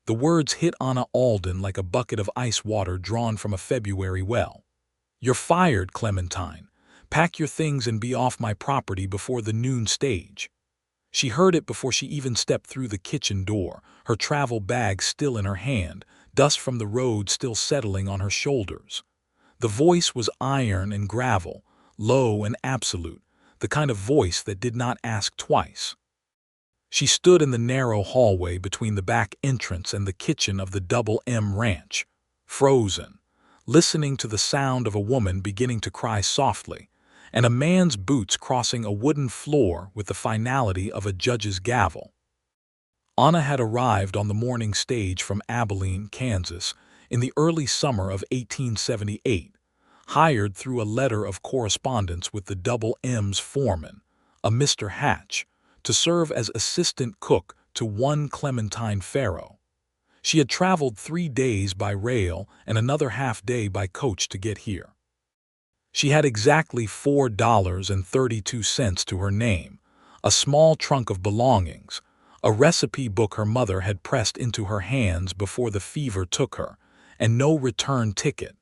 The words hit Anna Alden like a bucket of ice water drawn from a February well. "You're fired, Clementine. Pack your things and be off my property before the noon stage." She heard it before she even stepped through the kitchen door, her travel bag still in her hand, dust from the road still settling on her shoulders. The voice was iron and gravel, low and absolute, the kind of voice that did not ask twice. She stood in the narrow hallway between the back entrance and the kitchen of the Double M Ranch, frozen, listening to the sound of a woman beginning to cry softly, and a man's boots crossing a wooden floor with the finality of a judge's gavel. Anna had arrived on the morning stage from Abilene, Kansas, in the early summer of 1878, hired through a letter of correspondence with the Double M's foreman, a Mr. Hatch, to serve as assistant cook to one Clementine Farrow. She had traveled 3 days by rail and another half-day by coach to get here. She had exactly $4.32 to her name, a small trunk of belongings, a recipe book her mother had pressed into her hands before the fever took her, and no return ticket.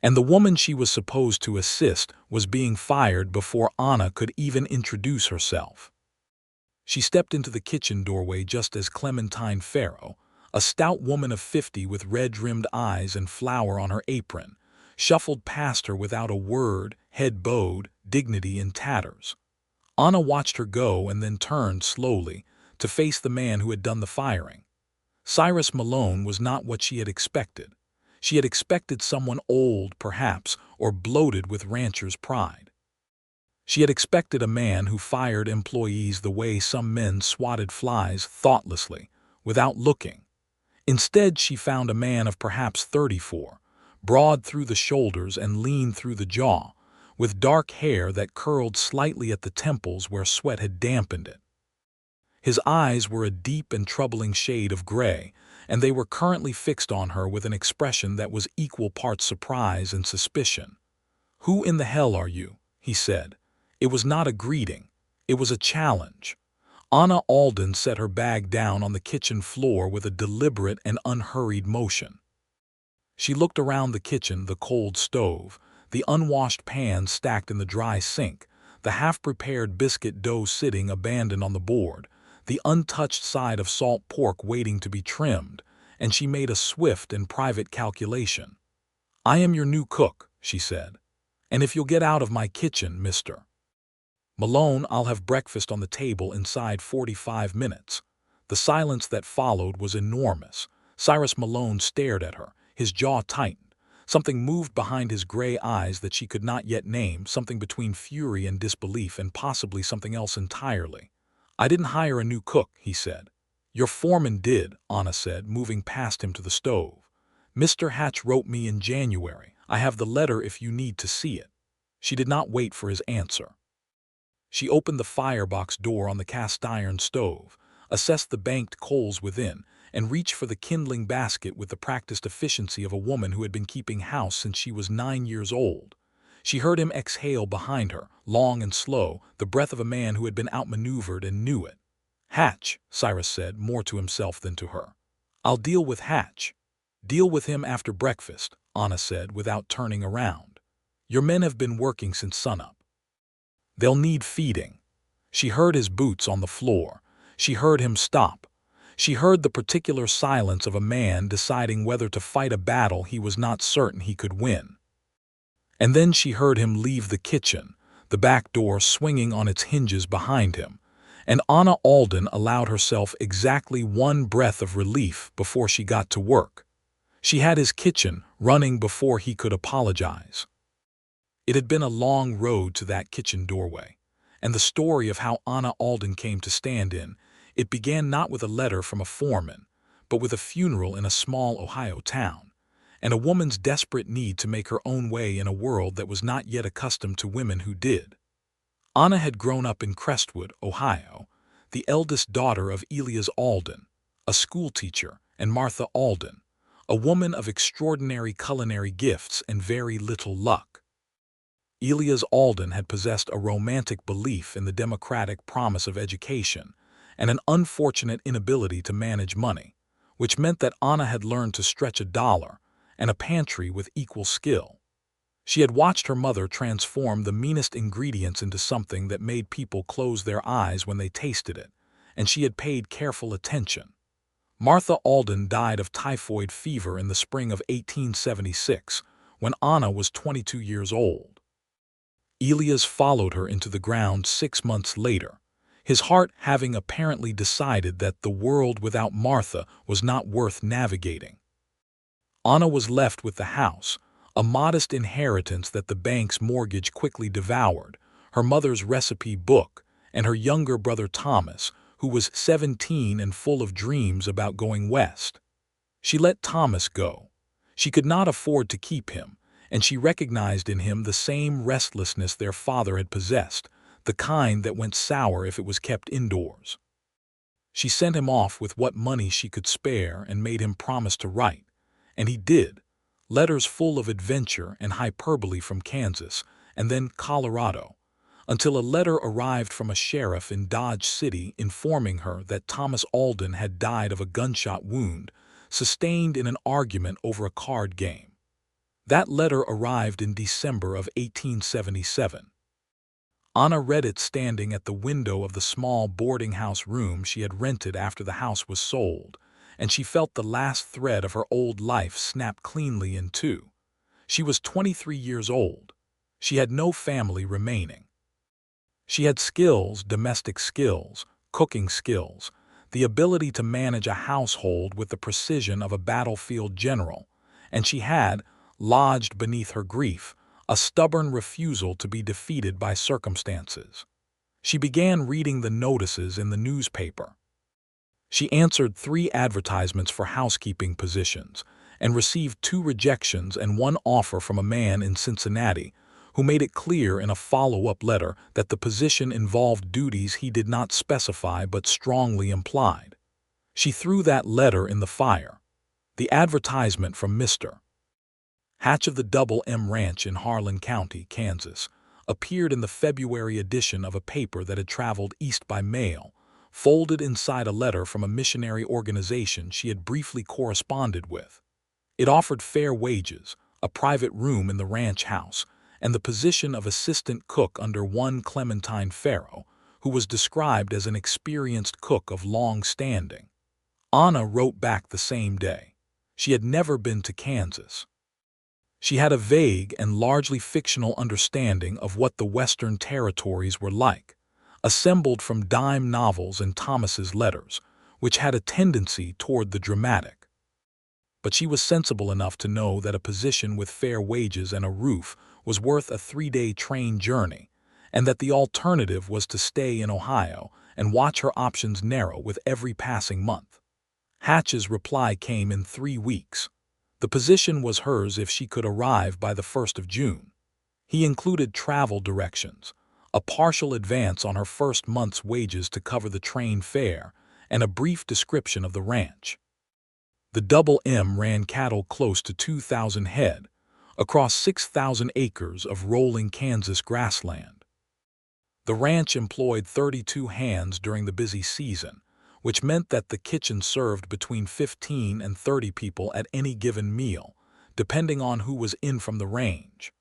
And the woman she was supposed to assist was being fired before Anna could even introduce herself. She stepped into the kitchen doorway just as Clementine Farrow, a stout woman of 50 with red-rimmed eyes and flour on her apron, shuffled past her without a word, head bowed, dignity in tatters. Anna watched her go and then turned slowly to face the man who had done the firing. Cyrus Malone was not what she had expected. She had expected someone old, perhaps, or bloated with rancher's pride. She had expected a man who fired employees the way some men swatted flies thoughtlessly, without looking. Instead, she found a man of perhaps 34, broad through the shoulders and lean through the jaw, with dark hair that curled slightly at the temples where sweat had dampened it. His eyes were a deep and troubling shade of gray, and they were currently fixed on her with an expression that was equal parts surprise and suspicion. "Who in the hell are you?" he said. It was not a greeting. It was a challenge. Anna Alden set her bag down on the kitchen floor with a deliberate and unhurried motion. She looked around the kitchen, the cold stove, the unwashed pans stacked in the dry sink, the half-prepared biscuit dough sitting abandoned on the board, the untouched side of salt pork waiting to be trimmed, and she made a swift and private calculation. "I am your new cook," she said, "and if you'll get out of my kitchen, Mr. Malone, I'll have breakfast on the table inside 45 minutes. The silence that followed was enormous. Cyrus Malone stared at her, his jaw tightened. Something moved behind his gray eyes that she could not yet name, something between fury and disbelief and possibly something else entirely. "I didn't hire a new cook," he said. "Your foreman did," Anna said, moving past him to the stove. "Mr. Hatch wrote me in January. I have the letter if you need to see it." She did not wait for his answer. She opened the firebox door on the cast-iron stove, assessed the banked coals within, and reached for the kindling basket with the practiced efficiency of a woman who had been keeping house since she was 9 years old. She heard him exhale behind her, long and slow, the breath of a man who had been outmaneuvered and knew it. "Hatch," Cyrus said, more to himself than to her. "I'll deal with Hatch." "Deal with him after breakfast," Anna said without turning around. "Your men have been working since sunup. They'll need feeding." She heard his boots on the floor. She heard him stop. She heard the particular silence of a man deciding whether to fight a battle he was not certain he could win. And then she heard him leave the kitchen, the back door swinging on its hinges behind him, and Anna Alden allowed herself exactly one breath of relief before she got to work. She had his kitchen running before he could apologize. It had been a long road to that kitchen doorway, and the story of how Anna Alden came to stand in it began not with a letter from a foreman, but with a funeral in a small Ohio town, and a woman's desperate need to make her own way in a world that was not yet accustomed to women who did. Anna had grown up in Crestwood, Ohio, the eldest daughter of Elias Alden, a schoolteacher, and Martha Alden, a woman of extraordinary culinary gifts and very little luck. Elias Alden had possessed a romantic belief in the democratic promise of education and an unfortunate inability to manage money, which meant that Anna had learned to stretch a dollar and a pantry with equal skill. She had watched her mother transform the meanest ingredients into something that made people close their eyes when they tasted it, and she had paid careful attention. Martha Alden died of typhoid fever in the spring of 1876, when Anna was 22 years old. Elias followed her into the ground 6 months later, his heart having apparently decided that the world without Martha was not worth navigating. Anna was left with the house, a modest inheritance that the bank's mortgage quickly devoured, her mother's recipe book, and her younger brother Thomas, who was 17 and full of dreams about going west. She let Thomas go. She could not afford to keep him, and she recognized in him the same restlessness their father had possessed, the kind that went sour if it was kept indoors. She sent him off with what money she could spare and made him promise to write, and he did, letters full of adventure and hyperbole from Kansas and then Colorado, until a letter arrived from a sheriff in Dodge City informing her that Thomas Alden had died of a gunshot wound sustained in an argument over a card game. That letter arrived in December of 1877. Anna read it standing at the window of the small boarding house room she had rented after the house was sold, and she felt the last thread of her old life snap cleanly in two. She was 23 years old. She had no family remaining. She had skills, domestic skills, cooking skills, the ability to manage a household with the precision of a battlefield general, and she had, lodged beneath her grief, a stubborn refusal to be defeated by circumstances. She began reading the notices in the newspaper. She answered 3 advertisements for housekeeping positions and received 2 rejections and 1 offer from a man in Cincinnati who made it clear in a follow-up letter that the position involved duties he did not specify but strongly implied. She threw that letter in the fire. The advertisement from Mr. Hatch of the Double M Ranch in Harlan County, Kansas, appeared in the February edition of a paper that had traveled east by mail, folded inside a letter from a missionary organization she had briefly corresponded with. It offered fair wages, a private room in the ranch house, and the position of assistant cook under one Clementine Farrow, who was described as an experienced cook of long standing. Anna wrote back the same day. She had never been to Kansas. She had a vague and largely fictional understanding of what the Western territories were like, assembled from dime novels and Thomas's letters, which had a tendency toward the dramatic. But she was sensible enough to know that a position with fair wages and a roof was worth a 3-day train journey, and that the alternative was to stay in Ohio and watch her options narrow with every passing month. Hatch's reply came in 3 weeks. The position was hers if she could arrive by the 1st of June. He included travel directions, a partial advance on her first month's wages to cover the train fare, and a brief description of the ranch. The Double M ran cattle close to 2,000 head, across 6,000 acres of rolling Kansas grassland. The ranch employed 32 hands during the busy season, which meant that the kitchen served between 15 and 30 people at any given meal, depending on who was in from the range.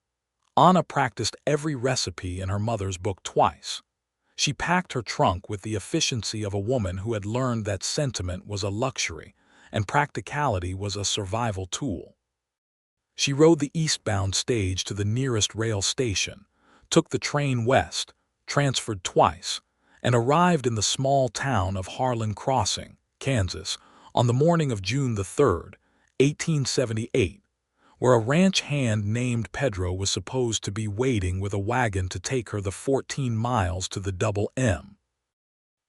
Anna practiced every recipe in her mother's book twice. She packed her trunk with the efficiency of a woman who had learned that sentiment was a luxury and practicality was a survival tool. She rode the eastbound stage to the nearest rail station, took the train west, transferred twice, and arrived in the small town of Harlan Crossing, Kansas, on the morning of June the 3rd, 1878, where a ranch hand named Pedro was supposed to be waiting with a wagon to take her the 14 miles to the Double M.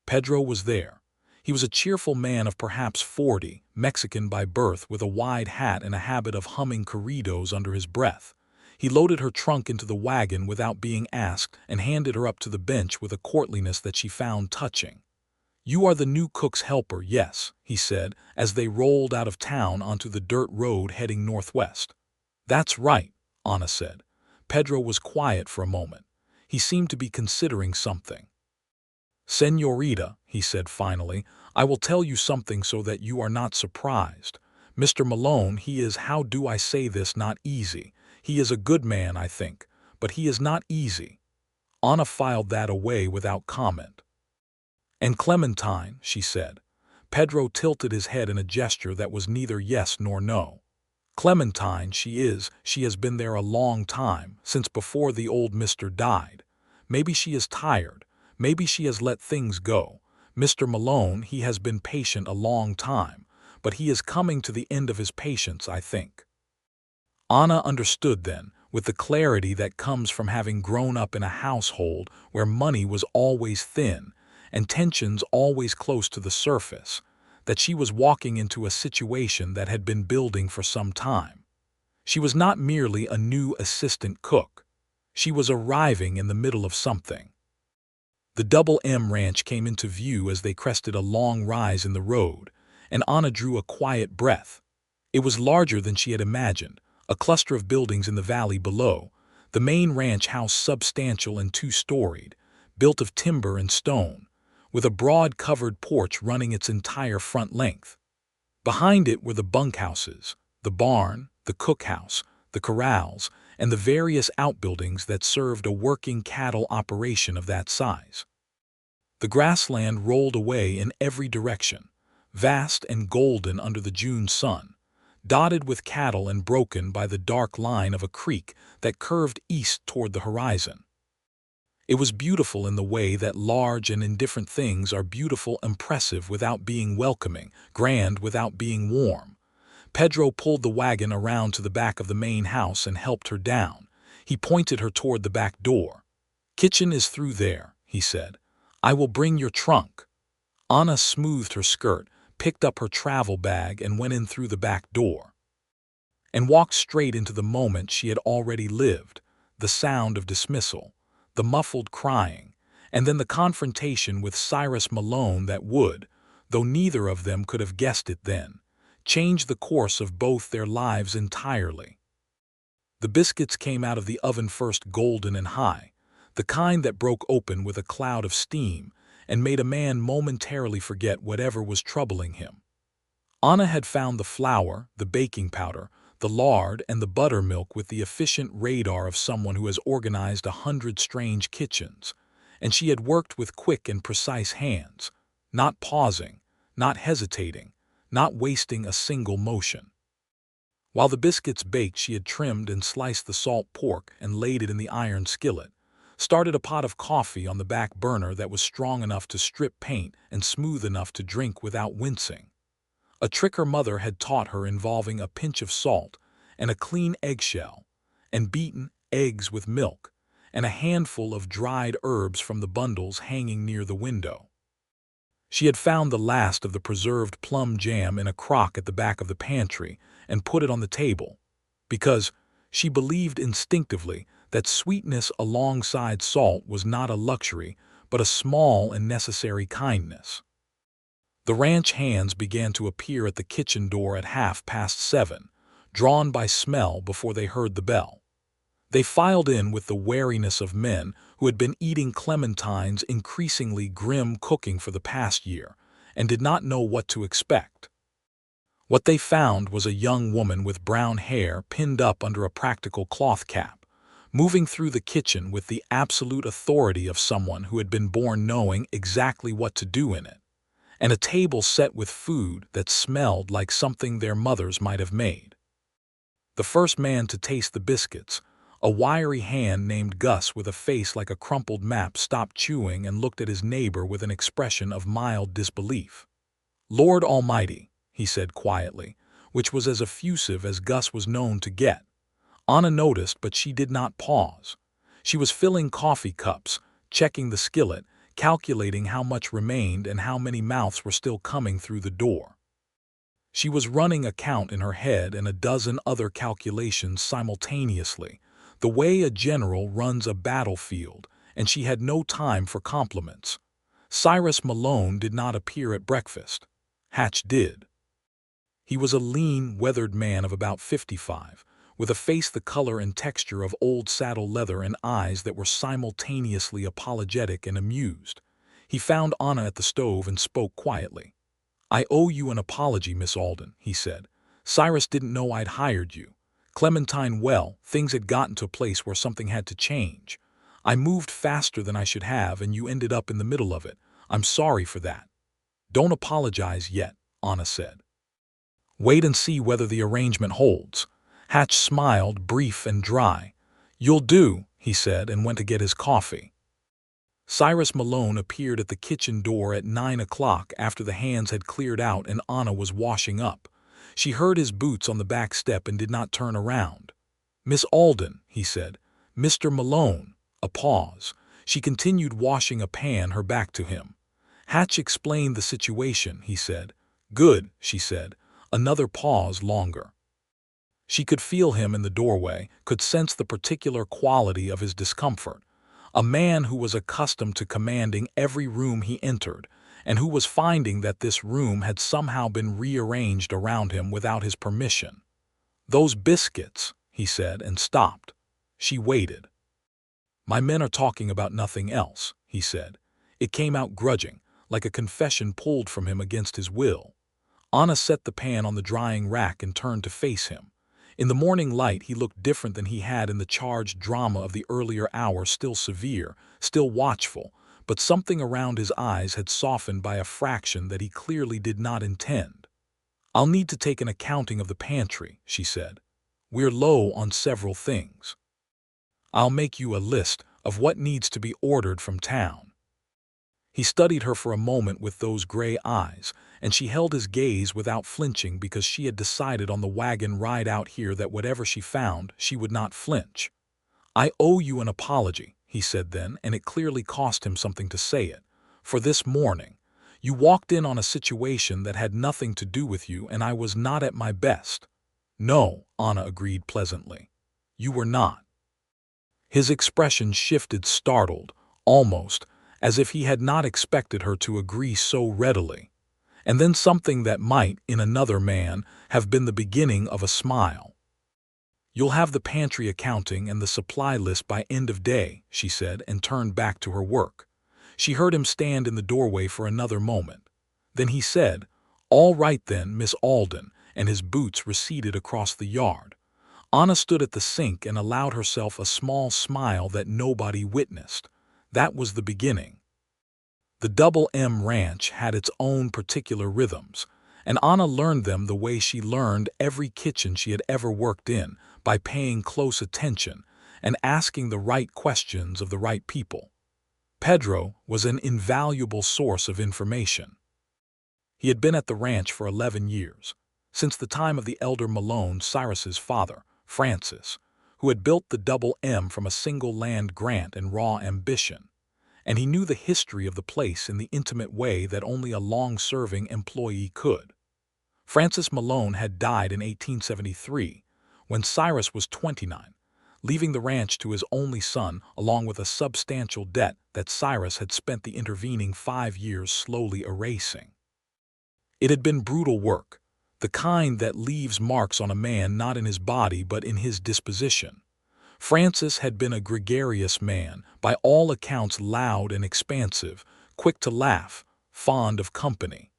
Pedro was there. He was a cheerful man of perhaps 40, Mexican by birth with a wide hat and a habit of humming corridos under his breath. He loaded her trunk into the wagon without being asked and handed her up to the bench with a courtliness that she found touching. "You are the new cook's helper, yes," he said, as they rolled out of town onto the dirt road heading northwest. "That's right," Anna said. Pedro was quiet for a moment. He seemed to be considering something. "Señorita," he said finally, I will tell you something so that you are not surprised. Mr. Malone, he is, how do I say this, not easy. He is a good man, I think, but he is not easy." Anna filed that away without comment. "And Clementine," she said. Pedro tilted his head in a gesture that was neither yes nor no. "Clementine, she has been there a long time, since before the old Mister died. Maybe she is tired, maybe she has let things go. Mr. Malone, he has been patient a long time, but he is coming to the end of his patience, I think." Anna understood then, with the clarity that comes from having grown up in a household where money was always thin and tensions always close to the surface, that she was walking into a situation that had been building for some time. She was not merely a new assistant cook. She was arriving in the middle of something. The Double M Ranch came into view as they crested a long rise in the road, and Anna drew a quiet breath. It was larger than she had imagined, a cluster of buildings in the valley below, the main ranch house substantial and two-storied, built of timber and stone, with a broad covered porch running its entire front length. Behind it were the bunkhouses, the barn, the cookhouse, the corrals, and the various outbuildings that served a working cattle operation of that size. The grassland rolled away in every direction, vast and golden under the June sun, dotted with cattle and broken by the dark line of a creek that curved east toward the horizon. It was beautiful in the way that large and indifferent things are beautiful, impressive without being welcoming, grand without being warm. Pedro pulled the wagon around to the back of the main house and helped her down. He pointed her toward the back door. "Kitchen is through there," he said. "I will bring your trunk." Anna smoothed her skirt, picked up her travel bag and went in through the back door. And walked straight into the moment she had already lived, the sound of dismissal, the muffled crying, and then the confrontation with Cyrus Malone that would, though neither of them could have guessed it then, change the course of both their lives entirely. The biscuits came out of the oven first, golden and high, the kind that broke open with a cloud of steam and made a man momentarily forget whatever was troubling him. Anna had found the flour, the baking powder, the lard, and the buttermilk with the efficient radar of someone who has organized 100 strange kitchens, and she had worked with quick and precise hands, not pausing, not hesitating, not wasting a single motion. While the biscuits baked, she had trimmed and sliced the salt pork and laid it in the iron skillet, started a pot of coffee on the back burner that was strong enough to strip paint and smooth enough to drink without wincing. A trick her mother had taught her involving a pinch of salt and a clean eggshell, and beaten eggs with milk, and a handful of dried herbs from the bundles hanging near the window. She had found the last of the preserved plum jam in a crock at the back of the pantry and put it on the table, because she believed instinctively that sweetness alongside salt was not a luxury but a small and necessary kindness. The ranch hands began to appear at the kitchen door at 7:30, drawn by smell before they heard the bell. They filed in with the wariness of men who had been eating Clementine's increasingly grim cooking for the past year and did not know what to expect. What they found was a young woman with brown hair pinned up under a practical cloth cap, moving through the kitchen with the absolute authority of someone who had been born knowing exactly what to do in it, and a table set with food that smelled like something their mothers might have made. The first man to taste the biscuits, a wiry hand named Gus with a face like a crumpled map, stopped chewing and looked at his neighbor with an expression of mild disbelief. "Lord Almighty," he said quietly, which was as effusive as Gus was known to get. Anna noticed, but she did not pause. She was filling coffee cups, checking the skillet, calculating how much remained and how many mouths were still coming through the door. She was running a count in her head and a dozen other calculations simultaneously, the way a general runs a battlefield, and she had no time for compliments. Cyrus Malone did not appear at breakfast. Hatch did. He was a lean, weathered man of about 55, with a face the color and texture of old saddle leather and eyes that were simultaneously apologetic and amused. He found Anna at the stove and spoke quietly. "I owe you an apology, Miss Alden," he said. "Cyrus didn't know I'd hired you. Clementine, well, things had gotten to a place where something had to change. I moved faster than I should have, and you ended up in the middle of it. I'm sorry for that." "Don't apologize yet," Anna said. "Wait and see whether the arrangement holds." Hatch smiled, brief and dry. "You'll do," he said, and went to get his coffee. Cyrus Malone appeared at the kitchen door at 9 o'clock after the hands had cleared out and Anna was washing up. She heard his boots on the back step and did not turn around. "Miss Alden," he said. "Mr. Malone." A pause. She continued washing a pan, her back to him. Hatch explained the situation, he said. "Good," she said. Another pause longer. She could feel him in the doorway, could sense the particular quality of his discomfort. A man who was accustomed to commanding every room he entered, and who was finding that this room had somehow been rearranged around him without his permission. "Those biscuits," he said, and stopped. She waited. "My men are talking about nothing else," he said. It came out grudging, like a confession pulled from him against his will. Anna set the pan on the drying rack and turned to face him. In the morning light he looked different than he had in the charged drama of the earlier hour, still severe, still watchful, but something around his eyes had softened by a fraction that he clearly did not intend. "I'll need to take an accounting of the pantry," she said. "We're low on several things. I'll make you a list of what needs to be ordered from town." He studied her for a moment with those gray eyes, and she held his gaze without flinching because she had decided on the wagon ride out here that whatever she found, she would not flinch. "I owe you an apology," he said then, and it clearly cost him something to say it. "For this morning. You walked in on a situation that had nothing to do with you, and I was not at my best." "No," Anna agreed pleasantly. "You were not." His expression shifted, startled, almost, as if he had not expected her to agree so readily. And then something that might, in another man, have been the beginning of a smile. "You'll have the pantry accounting and the supply list by end of day," she said, and turned back to her work. She heard him stand in the doorway for another moment. Then he said, "All right then, Miss Alden," and his boots receded across the yard. Anna stood at the sink and allowed herself a small smile that nobody witnessed. That was the beginning. The Double M Ranch had its own particular rhythms, and Anna learned them the way she learned every kitchen she had ever worked in, by paying close attention and asking the right questions of the right people. Pedro was an invaluable source of information. He had been at the ranch for 11 years, since the time of the elder Malone, Cyrus's father, Francis, who had built the Double M from a single land grant and raw ambition. And he knew the history of the place in the intimate way that only a long-serving employee could. Francis Malone had died in 1873, when Cyrus was 29, leaving the ranch to his only son along with a substantial debt that Cyrus had spent the intervening 5 years slowly erasing. It had been brutal work, the kind that leaves marks on a man not in his body but in his disposition. Francis had been a gregarious man, by all accounts loud and expansive, quick to laugh, fond of company.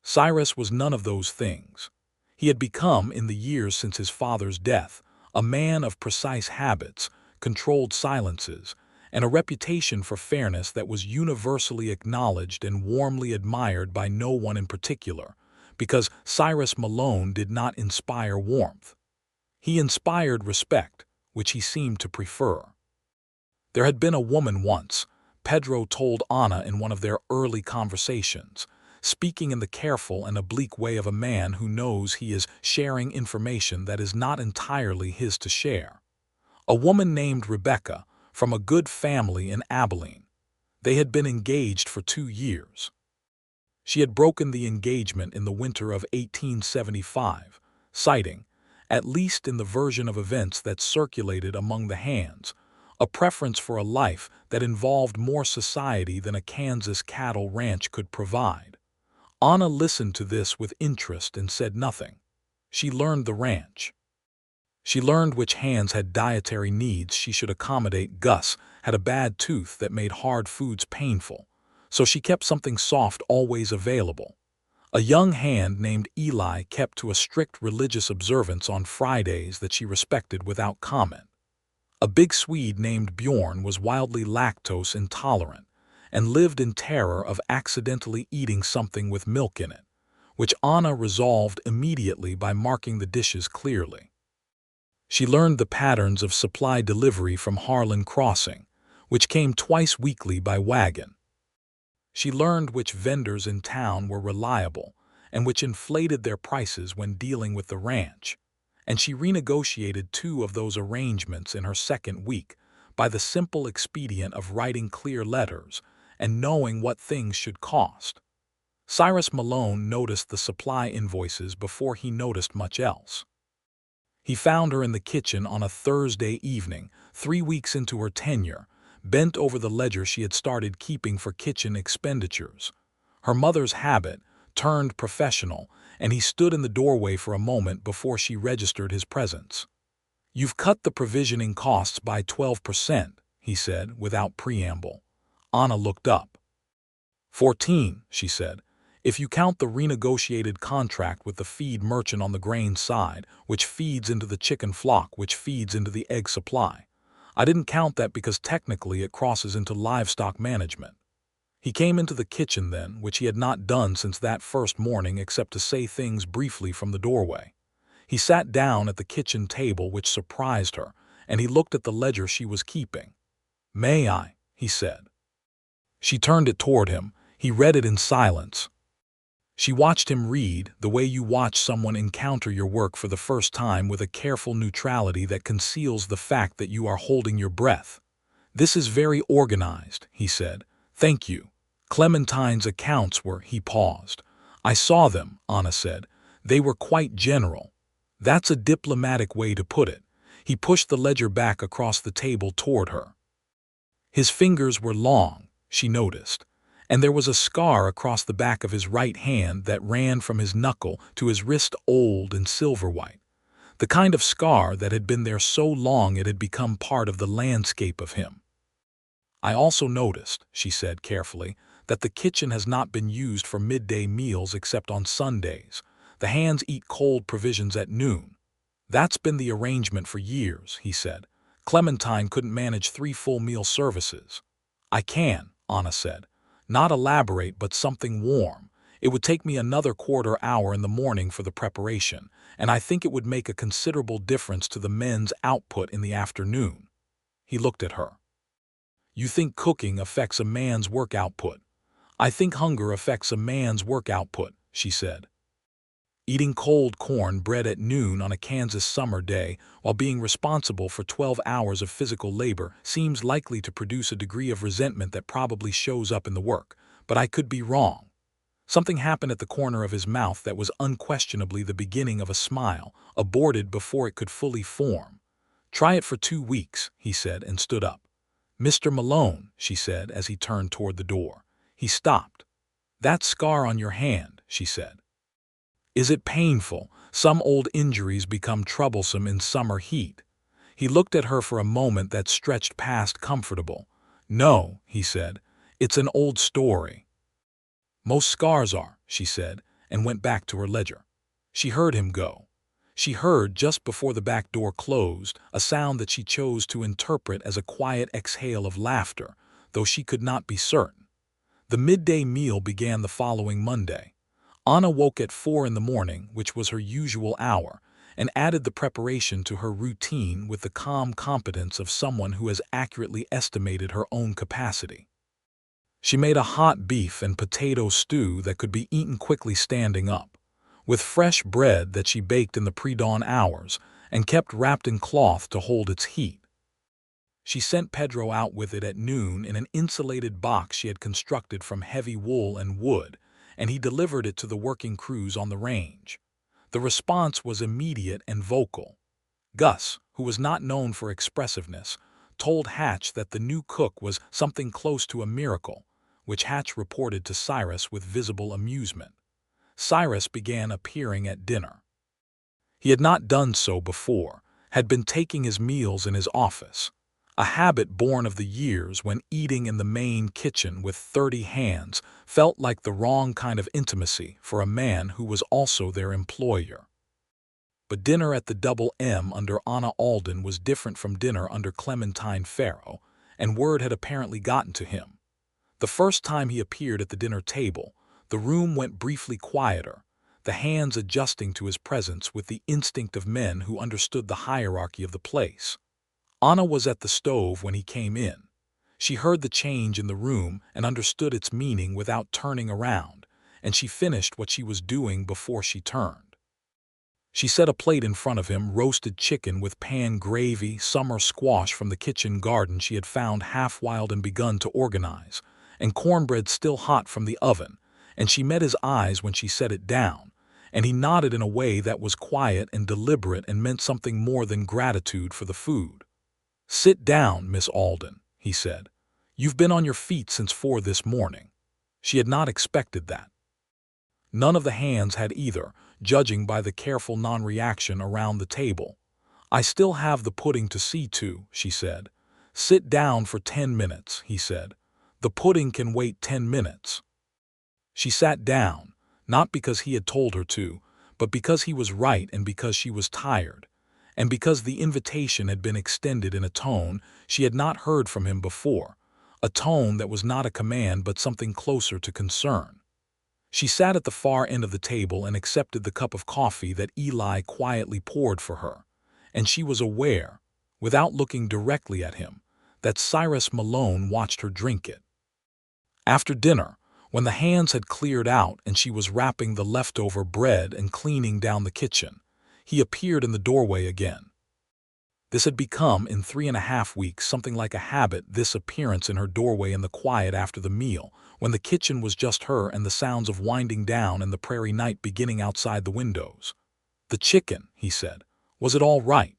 Cyrus was none of those things. He had become, in the years since his father's death, a man of precise habits, controlled silences, and a reputation for fairness that was universally acknowledged and warmly admired by no one in particular, because Cyrus Malone did not inspire warmth. He inspired respect, which he seemed to prefer. There had been a woman once, Pedro told Anna in one of their early conversations, speaking in the careful and oblique way of a man who knows he is sharing information that is not entirely his to share. A woman named Rebecca, from a good family in Abilene. They had been engaged for 2 years. She had broken the engagement in the winter of 1875, citing, at least in the version of events that circulated among the hands, a preference for a life that involved more society than a Kansas cattle ranch could provide. Anna listened to this with interest and said nothing. She learned the ranch. She learned which hands had dietary needs she should accommodate. Gus had a bad tooth that made hard foods painful, so she kept something soft always available. A young hand named Eli kept to a strict religious observance on Fridays that she respected without comment. A big Swede named Bjorn was wildly lactose intolerant and lived in terror of accidentally eating something with milk in it, which Anna resolved immediately by marking the dishes clearly. She learned the patterns of supply delivery from Harlan Crossing, which came twice weekly by wagon. She learned which vendors in town were reliable and which inflated their prices when dealing with the ranch, and she renegotiated 2 of those arrangements in her second week by the simple expedient of writing clear letters and knowing what things should cost. Cyrus Malone noticed the supply invoices before he noticed much else. He found her in the kitchen on a Thursday evening, 3 weeks into her tenure, bent over the ledger she had started keeping for kitchen expenditures. Her mother's habit turned professional, and he stood in the doorway for a moment before she registered his presence. "You've cut the provisioning costs by 12%, he said, without preamble. Anna looked up. 14, she said, if you count the renegotiated contract with the feed merchant on the grain side, which feeds into the chicken flock, which feeds into the egg supply. I didn't count that because technically it crosses into livestock management." He came into the kitchen then, which he had not done since that first morning except to say things briefly from the doorway. He sat down at the kitchen table, which surprised her, and he looked at the ledger she was keeping. "May I?" he said. She turned it toward him. He read it in silence. She watched him read, the way you watch someone encounter your work for the first time, with a careful neutrality that conceals the fact that you are holding your breath. "This is very organized," he said. "Thank you. Clementine's accounts were—" He paused. "I saw them," Anna said. "They were quite general." "That's a diplomatic way to put it." He pushed the ledger back across the table toward her. His fingers were long, she noticed, and there was a scar across the back of his right hand that ran from his knuckle to his wrist, old and silver-white. The kind of scar that had been there so long it had become part of the landscape of him. "I also noticed," she said carefully, "that the kitchen has not been used for midday meals except on Sundays. The hands eat cold provisions at noon." "That's been the arrangement for years," he said. "Clementine couldn't manage 3 full meal services." "I can," Anna said. "Not elaborate, but something warm. It would take me another quarter hour in the morning for the preparation, and I think it would make a considerable difference to the men's output in the afternoon." He looked at her. "You think cooking affects a man's work output?" "I think hunger affects a man's work output," she said. Eating cold corn bread at noon on a Kansas summer day while being responsible for 12 hours of physical labor seems likely to produce a degree of resentment that probably shows up in the work, but I could be wrong. Something happened at the corner of his mouth that was unquestionably the beginning of a smile, aborted before it could fully form. "Try it for 2 weeks, he said, and stood up. "Mr. Malone," she said as he turned toward the door. He stopped. "That scar on your hand," she said. "Is it painful? Some old injuries become troublesome in summer heat." He looked at her for a moment that stretched past comfortable. "No," he said. "It's an old story." "Most scars are," she said, and went back to her ledger. She heard him go. She heard, just before the back door closed, a sound that she chose to interpret as a quiet exhale of laughter, though she could not be certain. The midday meal began the following Monday. Anna woke at 4 in the morning, which was her usual hour, and added the preparation to her routine with the calm competence of someone who has accurately estimated her own capacity. She made a hot beef and potato stew that could be eaten quickly standing up, with fresh bread that she baked in the pre-dawn hours and kept wrapped in cloth to hold its heat. She sent Pedro out with it at noon in an insulated box she had constructed from heavy wool and wood, and he delivered it to the working crews on the range. The response was immediate and vocal. Gus, who was not known for expressiveness, told Hatch that the new cook was something close to a miracle, which Hatch reported to Cyrus with visible amusement. Cyrus began appearing at dinner. He had not done so before, had been taking his meals in his office. a habit born of the years when eating in the main kitchen with 30 hands felt like the wrong kind of intimacy for a man who was also their employer. But dinner at the Double M under Anna Alden was different from dinner under Clementine Farrow, and word had apparently gotten to him. The first time he appeared at the dinner table, the room went briefly quieter, the hands adjusting to his presence with the instinct of men who understood the hierarchy of the place. Anna was at the stove when he came in. She heard the change in the room and understood its meaning without turning around, and she finished what she was doing before she turned. She set a plate in front of him, roasted chicken with pan gravy, summer squash from the kitchen garden she had found half wild and begun to organize, and cornbread still hot from the oven, and she met his eyes when she set it down, and he nodded in a way that was quiet and deliberate and meant something more than gratitude for the food. "Sit down, Miss Alden," he said. "You've been on your feet since 4 this morning." She had not expected that. None of the hands had either, judging by the careful non-reaction around the table. "I still have the pudding to see to," she said. "Sit down for 10 minutes, he said. "The pudding can wait 10 minutes. She sat down, not because he had told her to, but because he was right and because she was tired, and because the invitation had been extended in a tone she had not heard from him before, a tone that was not a command but something closer to concern. She sat at the far end of the table and accepted the cup of coffee that Eli quietly poured for her, and she was aware, without looking directly at him, that Cyrus Malone watched her drink it. After dinner, when the hands had cleared out and she was wrapping the leftover bread and cleaning down the kitchen, he appeared in the doorway again. This had become, in 3.5 weeks, something like a habit, this appearance in her doorway in the quiet after the meal, when the kitchen was just her and the sounds of winding down and the prairie night beginning outside the windows. "The chicken," he said. "Was it all right?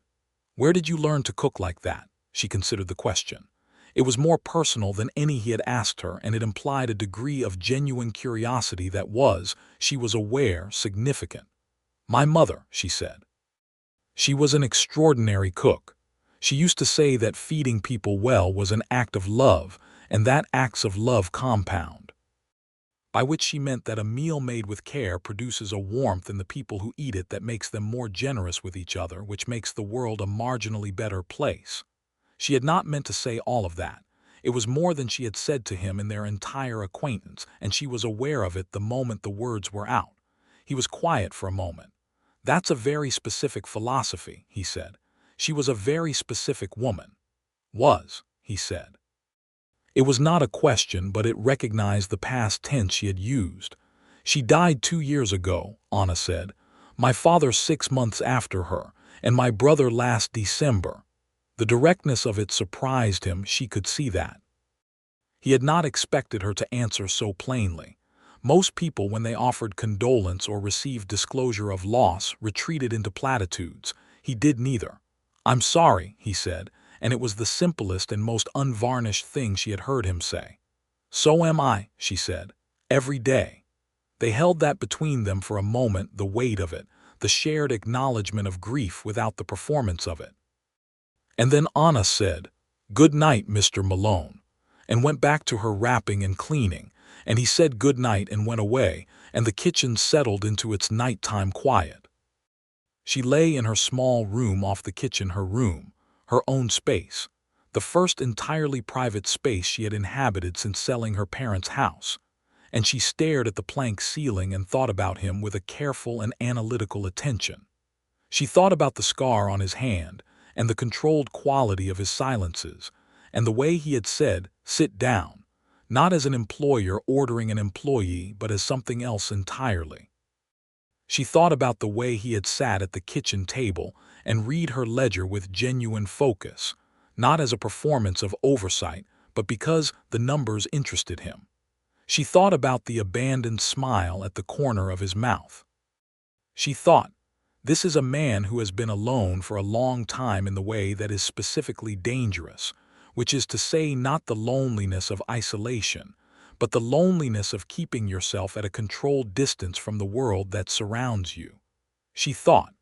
Where did you learn to cook like that?" She considered the question. It was more personal than any he had asked her, and it implied a degree of genuine curiosity that was, she was aware, significant. "My mother," she said. "She was an extraordinary cook. She used to say that feeding people well was an act of love, and that acts of love compound." By which she meant that a meal made with care produces a warmth in the people who eat it that makes them more generous with each other, which makes the world a marginally better place. She had not meant to say all of that. It was more than she had said to him in their entire acquaintance, and she was aware of it the moment the words were out. He was quiet for a moment. "That's a very specific philosophy," he said. "She was a very specific woman." "Was," he said. It was not a question, but it recognized the past tense she had used. "She died 2 years ago," Anna said. "My father 6 months after her, and my brother last December." The directness of it surprised him, she could see that. He had not expected her to answer so plainly. Most people, when they offered condolence or received disclosure of loss, retreated into platitudes. He did neither. "I'm sorry," he said, and it was the simplest and most unvarnished thing she had heard him say. "So am I," she said, "every day." They held that between them for a moment, the weight of it, the shared acknowledgement of grief without the performance of it. And then Anna said, "Good night, Mr. Malone," and went back to her wrapping and cleaning, and he said good night and went away, and the kitchen settled into its nighttime quiet. She lay in her small room off the kitchen, her room, her own space, the first entirely private space she had inhabited since selling her parents' house, and she stared at the plank ceiling and thought about him with a careful and analytical attention. She thought about the scar on his hand, and the controlled quality of his silences, and the way he had said, "Sit down," not as an employer ordering an employee, but as something else entirely. She thought about the way he had sat at the kitchen table and read her ledger with genuine focus, not as a performance of oversight, but because the numbers interested him. She thought about the abandoned smile at the corner of his mouth. She thought, this is a man who has been alone for a long time in the way that is specifically dangerous, which is to say not the loneliness of isolation, but the loneliness of keeping yourself at a controlled distance from the world that surrounds you. She thought,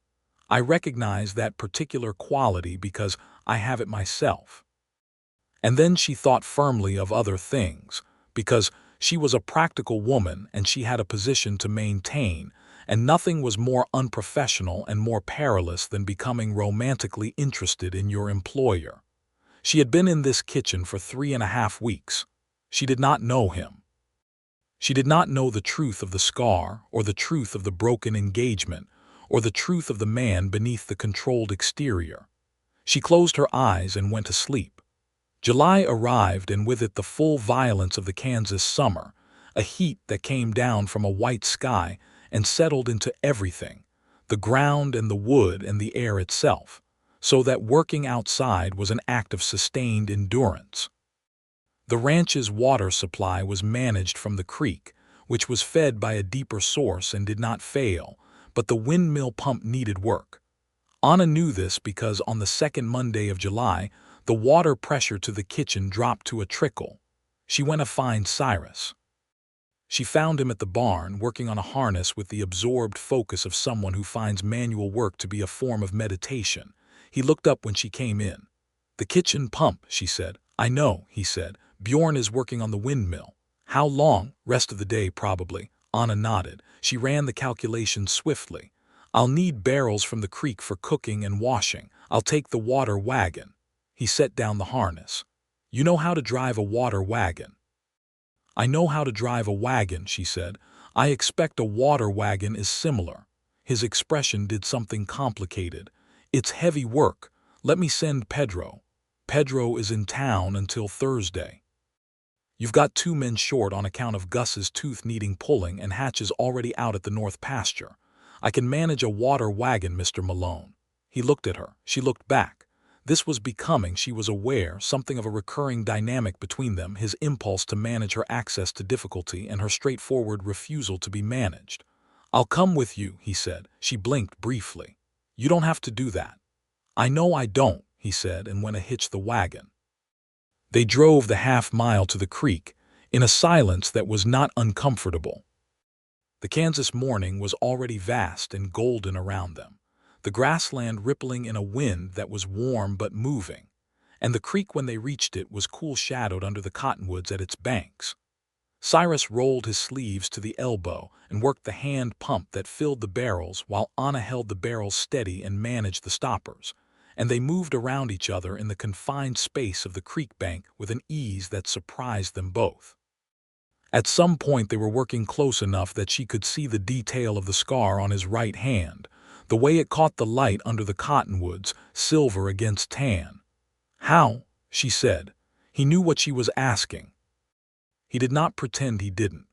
I recognize that particular quality because I have it myself. And then she thought firmly of other things, because she was a practical woman and she had a position to maintain, and nothing was more unprofessional and more perilous than becoming romantically interested in your employer. She had been in this kitchen for 3.5 weeks. She did not know him. She did not know the truth of the scar, or the truth of the broken engagement, or the truth of the man beneath the controlled exterior. She closed her eyes and went to sleep. July arrived, and with it the full violence of the Kansas summer, a heat that came down from a white sky and settled into everything, the ground and the wood and the air itself, so that working outside was an act of sustained endurance. The ranch's water supply was managed from the creek, which was fed by a deeper source and did not fail, but the windmill pump needed work. Anna knew this because on the second Monday of July, the water pressure to the kitchen dropped to a trickle. She went to find Cyrus. She found him at the barn, working on a harness with the absorbed focus of someone who finds manual work to be a form of meditation. He looked up when she came in. "The kitchen pump," she said. "I know," he said. "Bjorn is working on the windmill." "How long?" "Rest of the day, probably." Anna nodded. She ran the calculations swiftly. "I'll need barrels from the creek for cooking and washing. I'll take the water wagon." He set down the harness. "You know how to drive a water wagon?" "I know how to drive a wagon," she said. "I expect a water wagon is similar." His expression did something complicated. "It's heavy work. Let me send Pedro." "Pedro is in town until Thursday." "You've got 2 men short on account of Gus's tooth needing pulling and Hatch is already out at the north pasture. I can manage a water wagon, Mr. Malone." He looked at her. She looked back. This was becoming, she was aware, something of a recurring dynamic between them, his impulse to manage her access to difficulty and her straightforward refusal to be managed. "I'll come with you," he said. She blinked briefly. "You don't have to do that." "I know I don't," he said, and went to hitch the wagon. They drove the half-mile to the creek, in a silence that was not uncomfortable. The Kansas morning was already vast and golden around them, the grassland rippling in a wind that was warm but moving, and the creek when they reached it was cool-shadowed under the cottonwoods at its banks. Cyrus rolled his sleeves to the elbow and worked the hand pump that filled the barrels while Anna held the barrels steady and managed the stoppers, and they moved around each other in the confined space of the creek bank with an ease that surprised them both. At some point they were working close enough that she could see the detail of the scar on his right hand, the way it caught the light under the cottonwoods, silver against tan. "How?" she said. He knew what she was asking. He did not pretend he didn't.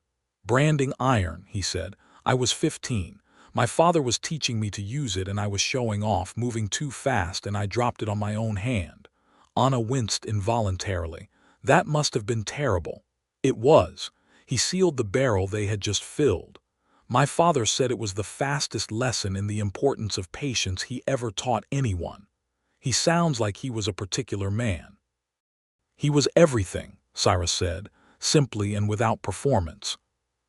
"Branding iron," he said. "I was 15. My father was teaching me to use it and I was showing off, moving too fast, and I dropped it on my own hand." Anna winced involuntarily. That must have been terrible. It was. He sealed the barrel they had just filled. "My father said it was the fastest lesson in the importance of patience he ever taught anyone." He sounds like he was a particular man. "He was everything," Cyrus said, simply and without performance.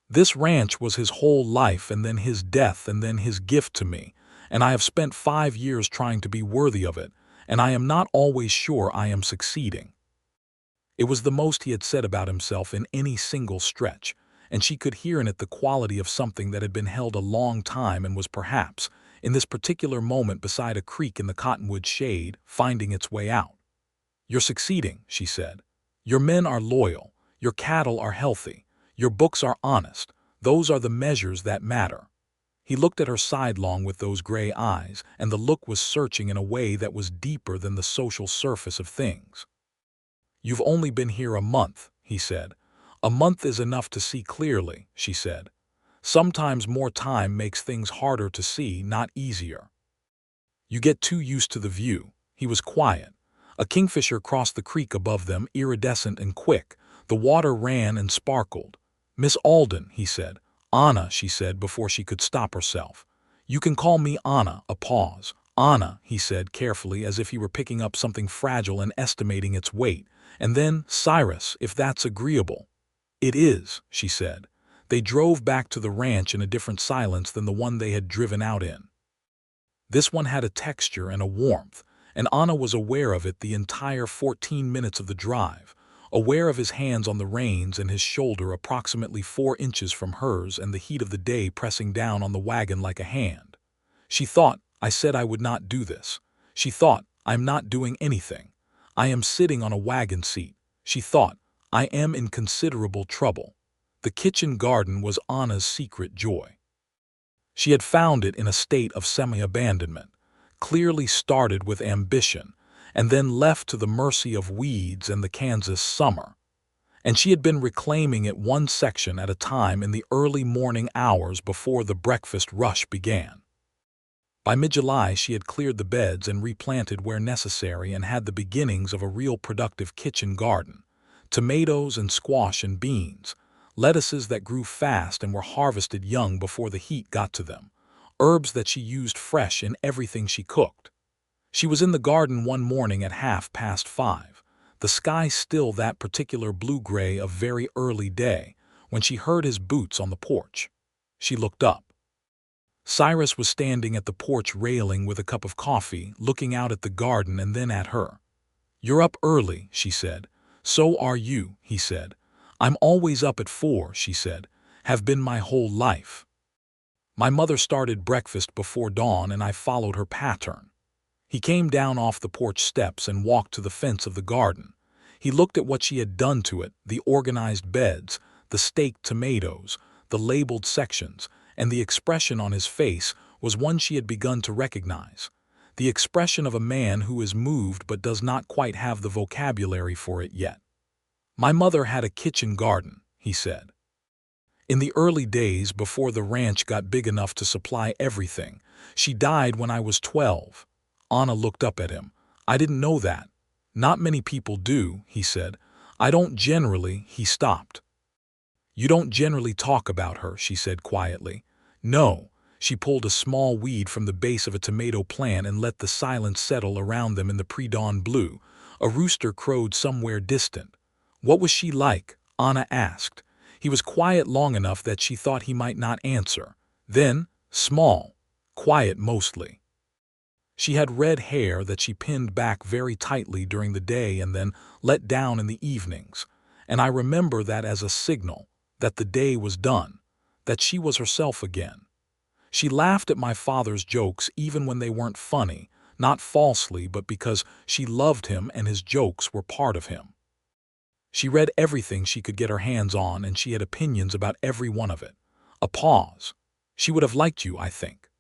"This ranch was his whole life, and then his death, and then his gift to me, and I have spent 5 years trying to be worthy of it, and I am not always sure I am succeeding." It was the most he had said about himself in any single stretch, and she could hear in it the quality of something that had been held a long time and was perhaps, in this particular moment beside a creek in the cottonwood shade, finding its way out. "You're succeeding," she said. "Your men are loyal. Your cattle are healthy. Your books are honest. Those are the measures that matter." He looked at her sidelong with those gray eyes, and the look was searching in a way that was deeper than the social surface of things. "You've only been here a month," he said. "A month is enough to see clearly," she said. "Sometimes more time makes things harder to see, not easier. You get too used to the view." He was quiet. A kingfisher crossed the creek above them, iridescent and quick. The water ran and sparkled. "Miss Alden," he said. "Anna," she said before she could stop herself. "You can call me Anna." A pause. "Anna," he said carefully, as if he were picking up something fragile and estimating its weight. And then, "Cyrus, if that's agreeable." "It is," she said. They drove back to the ranch in a different silence than the one they had driven out in. This one had a texture and a warmth, and Anna was aware of it the entire 14 minutes of the drive, aware of his hands on the reins and his shoulder approximately 4 inches from hers and the heat of the day pressing down on the wagon like a hand. She thought, I said I would not do this. She thought, I'm not doing anything. I am sitting on a wagon seat. She thought, I am in considerable trouble. The kitchen garden was Anna's secret joy. She had found it in a state of semi-abandonment, clearly started with ambition, and then left to the mercy of weeds and the Kansas summer. And she had been reclaiming it one section at a time in the early morning hours before the breakfast rush began. By mid-July, she had cleared the beds and replanted where necessary and had the beginnings of a real productive kitchen garden. Tomatoes and squash and beans, lettuces that grew fast and were harvested young before the heat got to them, herbs that she used fresh in everything she cooked. She was in the garden one morning at 5:30, the sky still that particular blue-gray of very early day, when she heard his boots on the porch. She looked up. Cyrus was standing at the porch railing with a cup of coffee, looking out at the garden and then at her. "You're up early," she said. "So are you," he said. "I'm always up at 4, she said. "Have been my whole life. My mother started breakfast before dawn and I followed her pattern." He came down off the porch steps and walked to the fence of the garden. He looked at what she had done to it, the organized beds, the staked tomatoes, the labeled sections, and the expression on his face was one she had begun to recognize. The expression of a man who is moved but does not quite have the vocabulary for it yet. "My mother had a kitchen garden," he said. "In the early days before the ranch got big enough to supply everything. She died when I was 12. Anna looked up at him. "I didn't know that." "Not many people do," he said. "I don't generally," he stopped. "You don't generally talk about her," she said quietly. "No." She pulled a small weed from the base of a tomato plant and let the silence settle around them in the pre-dawn blue. A rooster crowed somewhere distant. "What was she like?" Anna asked. He was quiet long enough that she thought he might not answer. Then, small, quiet mostly. She had red hair that she pinned back very tightly during the day and then let down in the evenings, and I remember that as a signal that the day was done, that she was herself again. She laughed at my father's jokes even when they weren't funny, not falsely but because she loved him and his jokes were part of him. She read everything she could get her hands on and she had opinions about every one of it. A pause. "She would have liked you, I think."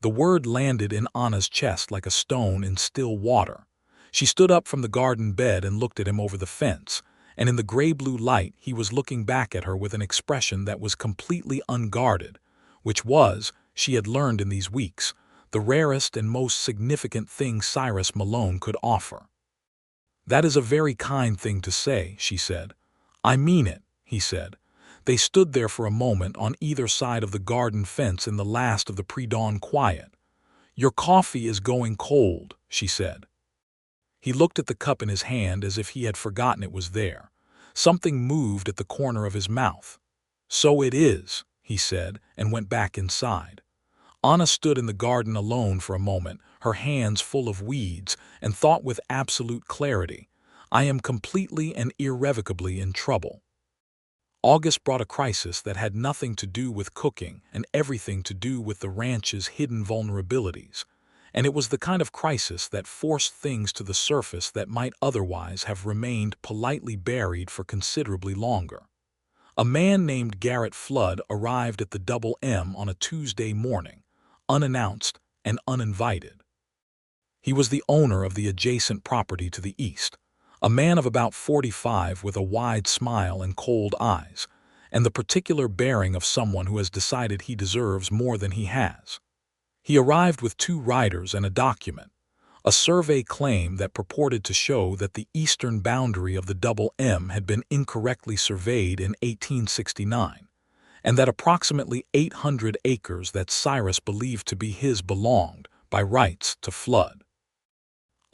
The word landed in Anna's chest like a stone in still water. She stood up from the garden bed and looked at him over the fence, and in the gray-blue light he was looking back at her with an expression that was completely unguarded, which was, she had learned in these weeks, the rarest and most significant thing Cyrus Malone could offer. "That is a very kind thing to say," she said. "I mean it," he said. They stood there for a moment on either side of the garden fence in the last of the pre-dawn quiet. "Your coffee is going cold," she said. He looked at the cup in his hand as if he had forgotten it was there. Something moved at the corner of his mouth. "So it is," he said, and went back inside. Anna stood in the garden alone for a moment, her hands full of weeds, and thought with absolute clarity, "I am completely and irrevocably in trouble." August brought a crisis that had nothing to do with cooking and everything to do with the ranch's hidden vulnerabilities, and it was the kind of crisis that forced things to the surface that might otherwise have remained politely buried for considerably longer. A man named Garrett Flood arrived at the Double M on a Tuesday morning, unannounced and uninvited. He was the owner of the adjacent property to the east, a man of about 45 with a wide smile and cold eyes, and the particular bearing of someone who has decided he deserves more than he has. He arrived with 2 riders and a document, a survey claim that purported to show that the eastern boundary of the Double M had been incorrectly surveyed in 1869, and that approximately 800 acres that Cyrus believed to be his belonged, by rights, to Flood.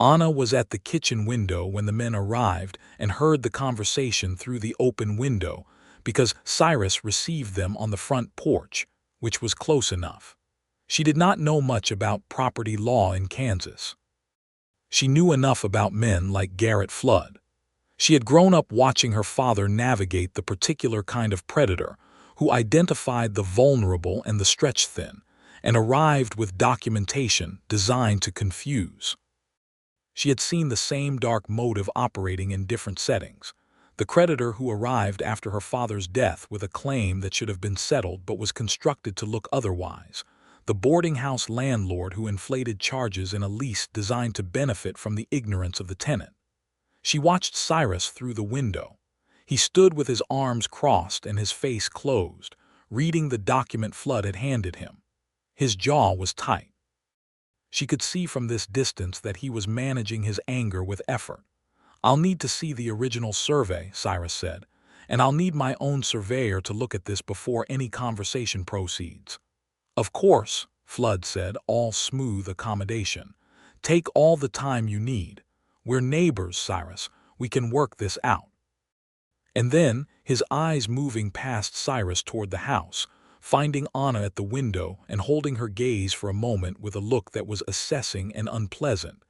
Anna was at the kitchen window when the men arrived and heard the conversation through the open window because Cyrus received them on the front porch, which was close enough. She did not know much about property law in Kansas. She knew enough about men like Garrett Flood. She had grown up watching her father navigate the particular kind of predator who identified the vulnerable and the stretched thin, and arrived with documentation designed to confuse. She had seen the same dark motive operating in different settings. The creditor who arrived after her father's death with a claim that should have been settled but was constructed to look otherwise. The boarding house landlord who inflated charges in a lease designed to benefit from the ignorance of the tenant. She watched Cyrus through the window. He stood with his arms crossed and his face closed, reading the document Flood had handed him. His jaw was tight. She could see from this distance that he was managing his anger with effort. "I'll need to see the original survey," Cyrus said, "and I'll need my own surveyor to look at this before any conversation proceeds." "Of course," Flood said, all smooth accommodation. "Take all the time you need. We're neighbors, Cyrus. We can work this out." And then, his eyes moving past Cyrus toward the house, finding Anna at the window and holding her gaze for a moment with a look that was assessing and unpleasant.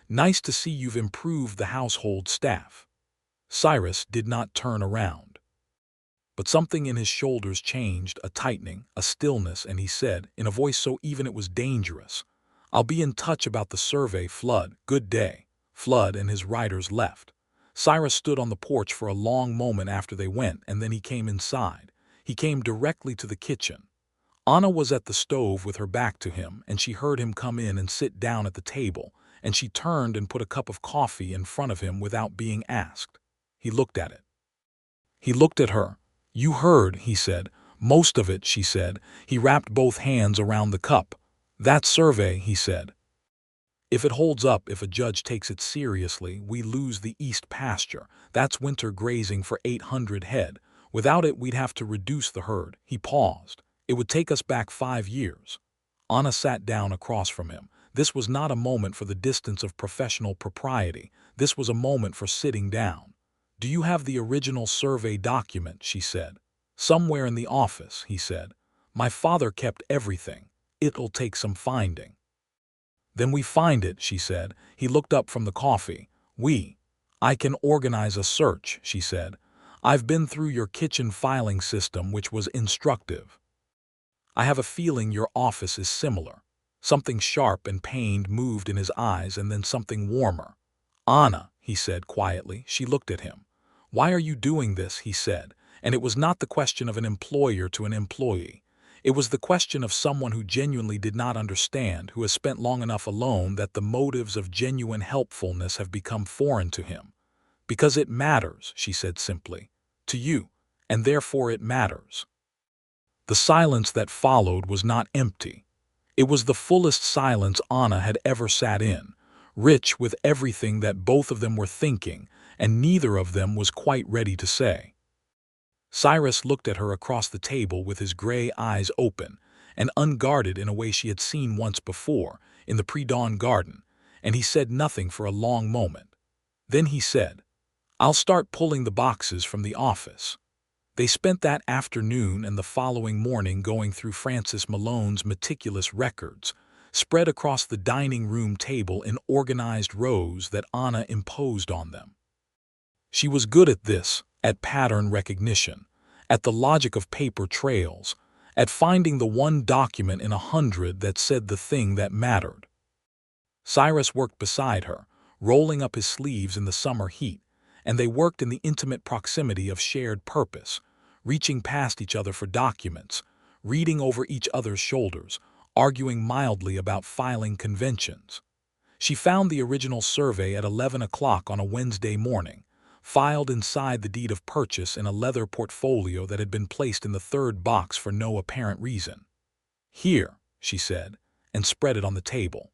"Nice to see you've improved the household staff." Cyrus did not turn around. But something in his shoulders changed, a tightening, a stillness, and he said, in a voice so even it was dangerous, "I'll be in touch about the survey, Flood. Good day." Flood and his riders left. Cyrus stood on the porch for a long moment after they went, and then he came inside. He came directly to the kitchen. Anna was at the stove with her back to him, and she heard him come in and sit down at the table, and she turned and put a cup of coffee in front of him without being asked. He looked at it. He looked at her. "You heard," he said. "Most of it," she said. He wrapped both hands around the cup. "That survey," he said. "If it holds up, if a judge takes it seriously, we lose the east pasture. That's winter grazing for 800 head. Without it, we'd have to reduce the herd." He paused. "It would take us back 5 years. Anna sat down across from him. This was not a moment for the distance of professional propriety. This was a moment for sitting down. "Do you have the original survey document?" she said. "Somewhere in the office," he said. "My father kept everything. It'll take some finding." "Then we find it," she said. He looked up from the coffee. I can organize a search," she said. "I've been through your kitchen filing system, which was instructive. I have a feeling your office is similar." Something sharp and pained moved in his eyes, and then something warmer. "Anna," he said quietly. She looked at him. "Why are you doing this?" he said. And it was not the question of an employer to an employee. It was the question of someone who genuinely did not understand, who has spent long enough alone that the motives of genuine helpfulness have become foreign to him. "Because it matters," she said simply. "To you. And therefore it matters." The silence that followed was not empty. It was the fullest silence Anna had ever sat in, rich with everything that both of them were thinking, and neither of them was quite ready to say. Cyrus looked at her across the table with his gray eyes open and unguarded in a way she had seen once before, in the pre-dawn garden, and he said nothing for a long moment. Then he said, "I'll start pulling the boxes from the office." They spent that afternoon and the following morning going through Cyrus Malone's meticulous records, spread across the dining room table in organized rows that Anna imposed on them. She was good at this, at pattern recognition, at the logic of paper trails, at finding the one document in 100 that said the thing that mattered. Cyrus worked beside her, rolling up his sleeves in the summer heat, and they worked in the intimate proximity of shared purpose, reaching past each other for documents, reading over each other's shoulders, arguing mildly about filing conventions. She found the original survey at 11 o'clock on a Wednesday morning, filed inside the deed of purchase in a leather portfolio that had been placed in the third box for no apparent reason. "Here," she said, and spread it on the table.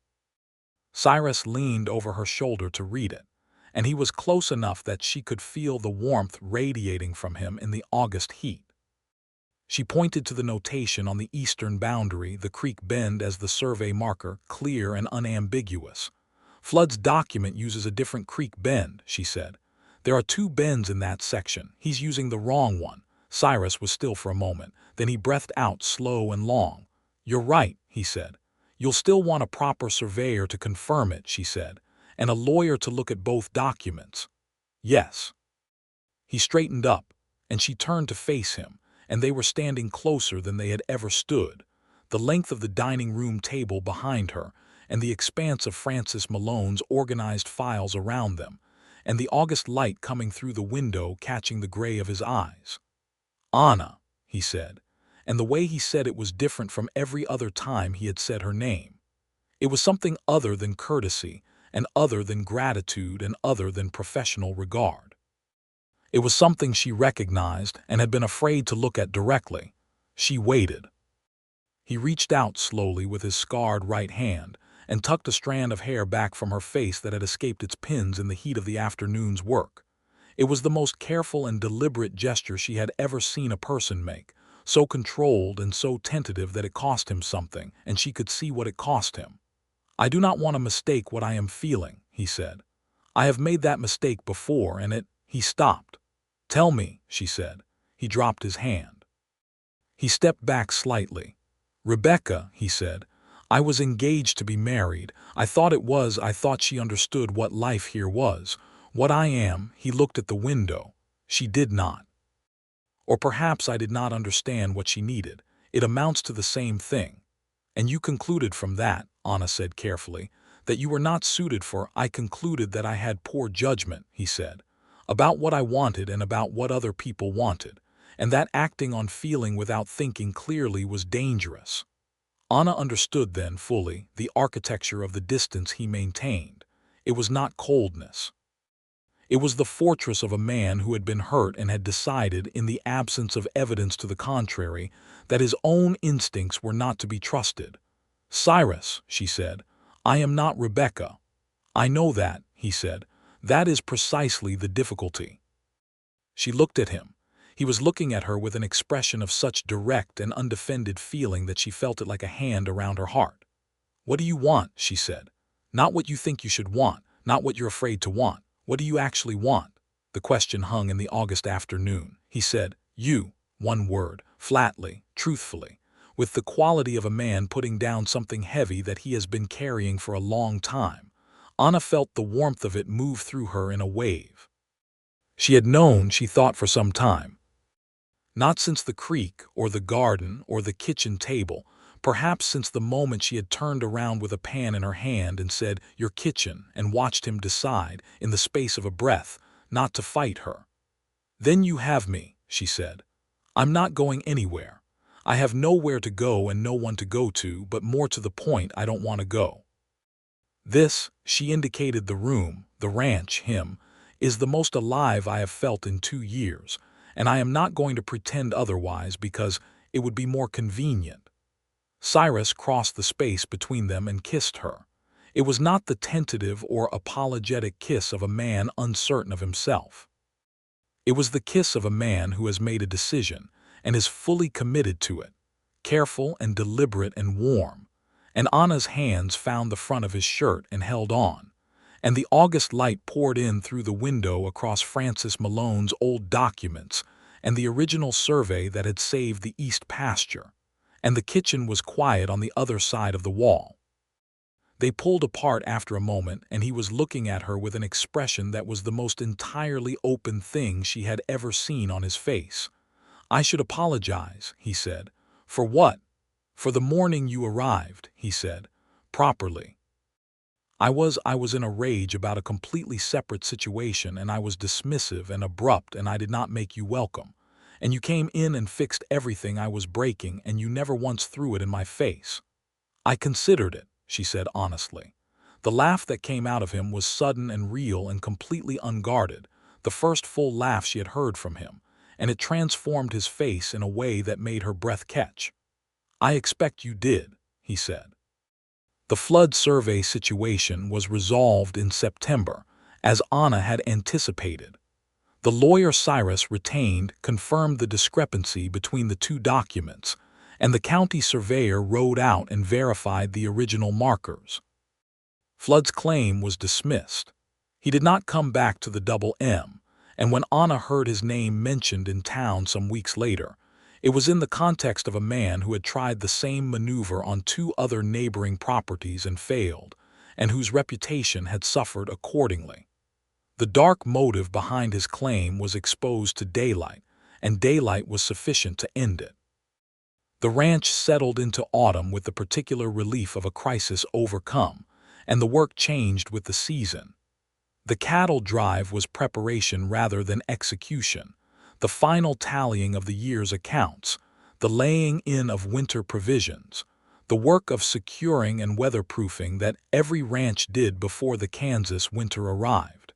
Cyrus leaned over her shoulder to read it, and he was close enough that she could feel the warmth radiating from him in the August heat. She pointed to the notation on the eastern boundary, the creek bend as the survey marker, clear and unambiguous. "Flood's document uses a different creek bend," she said. "There are 2 bends in that section. He's using the wrong one." Cyrus was still for a moment. Then he breathed out slow and long. "You're right," he said. "You'll still want a proper surveyor to confirm it," she said. and a lawyer to look at both documents. Yes. He straightened up, and she turned to face him, and they were standing closer than they had ever stood, the length of the dining room table behind her, and the expanse of Cyrus Malone's organized files around them, and the August light coming through the window catching the gray of his eyes. "Anna," he said, and the way he said it was different from every other time he had said her name. It was something other than courtesy, and other than gratitude, and other than professional regard. It was something she recognized and had been afraid to look at directly. She waited. He reached out slowly with his scarred right hand and tucked a strand of hair back from her face that had escaped its pins in the heat of the afternoon's work. It was the most careful and deliberate gesture she had ever seen a person make, so controlled and so tentative that it cost him something, and she could see what it cost him. "I do not want to mistake what I am feeling," he said. "I have made that mistake before, and it—" He stopped. "Tell me," she said. He dropped his hand. He stepped back slightly. "Rebecca," he said, "I was engaged to be married. I thought she understood what life here was. What I am." He looked at the window. She did not. "Or perhaps I did not understand what she needed. It amounts to the same thing." "And you concluded from that," Anna said carefully, "that you were not suited for—" "I concluded that I had poor judgment," he said, "about what I wanted and about what other people wanted, and that acting on feeling without thinking clearly was dangerous." Anna understood then fully the architecture of the distance he maintained. It was not coldness. It was the fortress of a man who had been hurt and had decided, in the absence of evidence to the contrary, that his own instincts were not to be trusted. "Cyrus," she said, "I am not Rebecca." "I know that," he said. "That is precisely the difficulty." She looked at him. He was looking at her with an expression of such direct and undefended feeling that she felt it like a hand around her heart. "What do you want?" she said. "Not what you think you should want, not what you're afraid to want. What do you actually want?" The question hung in the August afternoon. He said, "You," one word, flatly, truthfully, with the quality of a man putting down something heavy that he has been carrying for a long time. Anna felt the warmth of it move through her in a wave. She had known, she thought, for some time. Not since the creek, or the garden, or the kitchen table, perhaps since the moment she had turned around with a pan in her hand and said, "Your kitchen," and watched him decide, in the space of a breath, not to fight her. "Then you have me," she said. "I'm not going anywhere. I have nowhere to go and no one to go to, but more to the point, I don't want to go. This," she indicated the room, the ranch, him, "is the most alive I have felt in 2 years, and I am not going to pretend otherwise because it would be more convenient." Cyrus crossed the space between them and kissed her. It was not the tentative or apologetic kiss of a man uncertain of himself. It was the kiss of a man who has made a decision and is fully committed to it, careful and deliberate and warm. And Anna's hands found the front of his shirt and held on, and the August light poured in through the window across Cyrus Malone's old documents and the original survey that had saved the east pasture, and the kitchen was quiet on the other side of the wall. They pulled apart after a moment, and he was looking at her with an expression that was the most entirely open thing she had ever seen on his face. "I should apologize," he said. "For what?" "For the morning you arrived," he said, "properly. I was in a rage about a completely separate situation, and I was dismissive and abrupt, and I did not make you welcome. And you came in and fixed everything I was breaking, and you never once threw it in my face." "I considered it," she said honestly. The laugh that came out of him was sudden and real and completely unguarded, the first full laugh she had heard from him, and it transformed his face in a way that made her breath catch. "I expect you did," he said. The flood survey situation was resolved in September, as Anna had anticipated. The lawyer Cyrus retained confirmed the discrepancy between the 2 documents, and the county surveyor rode out and verified the original markers. Flood's claim was dismissed. He did not come back to the Double M, and when Anna heard his name mentioned in town some weeks later, it was in the context of a man who had tried the same maneuver on 2 other neighboring properties and failed, and whose reputation had suffered accordingly. The dark motive behind his claim was exposed to daylight, and daylight was sufficient to end it. The ranch settled into autumn with the particular relief of a crisis overcome, and the work changed with the season. The cattle drive was preparation rather than execution, the final tallying of the year's accounts, the laying in of winter provisions, the work of securing and weatherproofing that every ranch did before the Kansas winter arrived.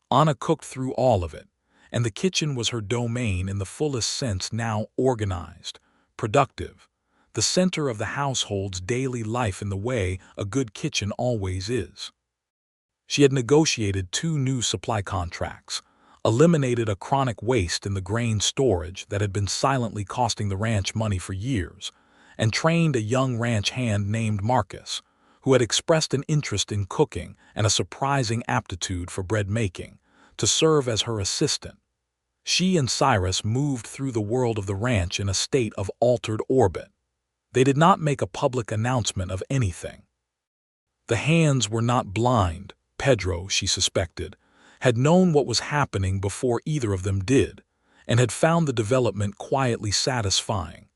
Anna cooked through all of it, and the kitchen was her domain in the fullest sense, now organized, productive, the center of the household's daily life in the way a good kitchen always is. She had negotiated 2 new supply contracts, eliminated a chronic waste in the grain storage that had been silently costing the ranch money for years, and trained a young ranch hand named Marcus, who had expressed an interest in cooking and a surprising aptitude for bread making, to serve as her assistant. She and Cyrus moved through the world of the ranch in a state of altered orbit. They did not make a public announcement of anything. The hands were not blind. Pedro, she suspected, had known what was happening before either of them did, and had found the development quietly satisfying.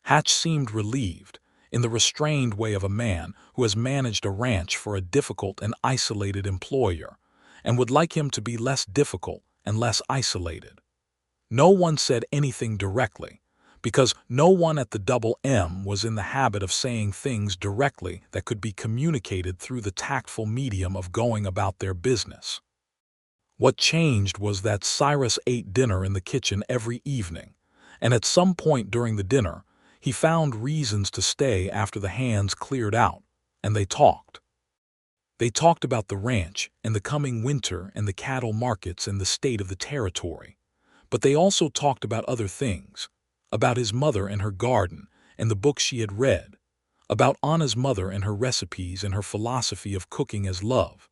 Hatch seemed relieved, in the restrained way of a man who has managed a ranch for a difficult and isolated employer, and would like him to be less difficult and less isolated. No one said anything directly, because no one at the Double M was in the habit of saying things directly that could be communicated through the tactful medium of going about their business. What changed was that Cyrus ate dinner in the kitchen every evening, and at some point during the dinner, he found reasons to stay after the hands cleared out, and they talked. They talked about the ranch and the coming winter and the cattle markets and the state of the territory, but they also talked about other things, about his mother and her garden and the books she had read, about Anna's mother and her recipes and her philosophy of cooking as love,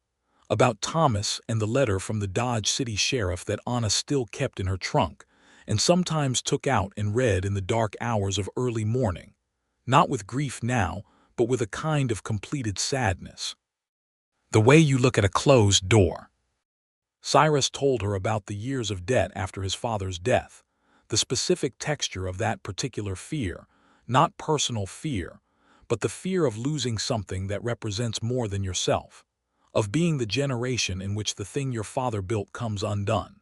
about Thomas and the letter from the Dodge City sheriff that Anna still kept in her trunk and sometimes took out and read in the dark hours of early morning, not with grief now, but with a kind of completed sadness. The way you look at a closed door. Cyrus told her about the years of debt after his father's death, the specific texture of that particular fear, not personal fear, but the fear of losing something that represents more than yourself, of being the generation in which the thing your father built comes undone.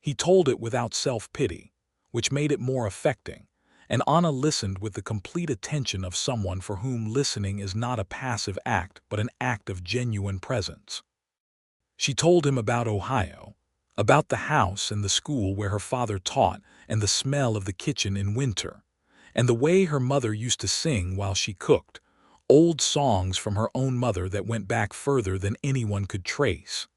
He told it without self-pity, which made it more affecting, and Anna listened with the complete attention of someone for whom listening is not a passive act but an act of genuine presence. She told him about Ohio, about the house and the school where her father taught and the smell of the kitchen in winter, and the way her mother used to sing while she cooked, old songs from her own mother that went back further than anyone could trace.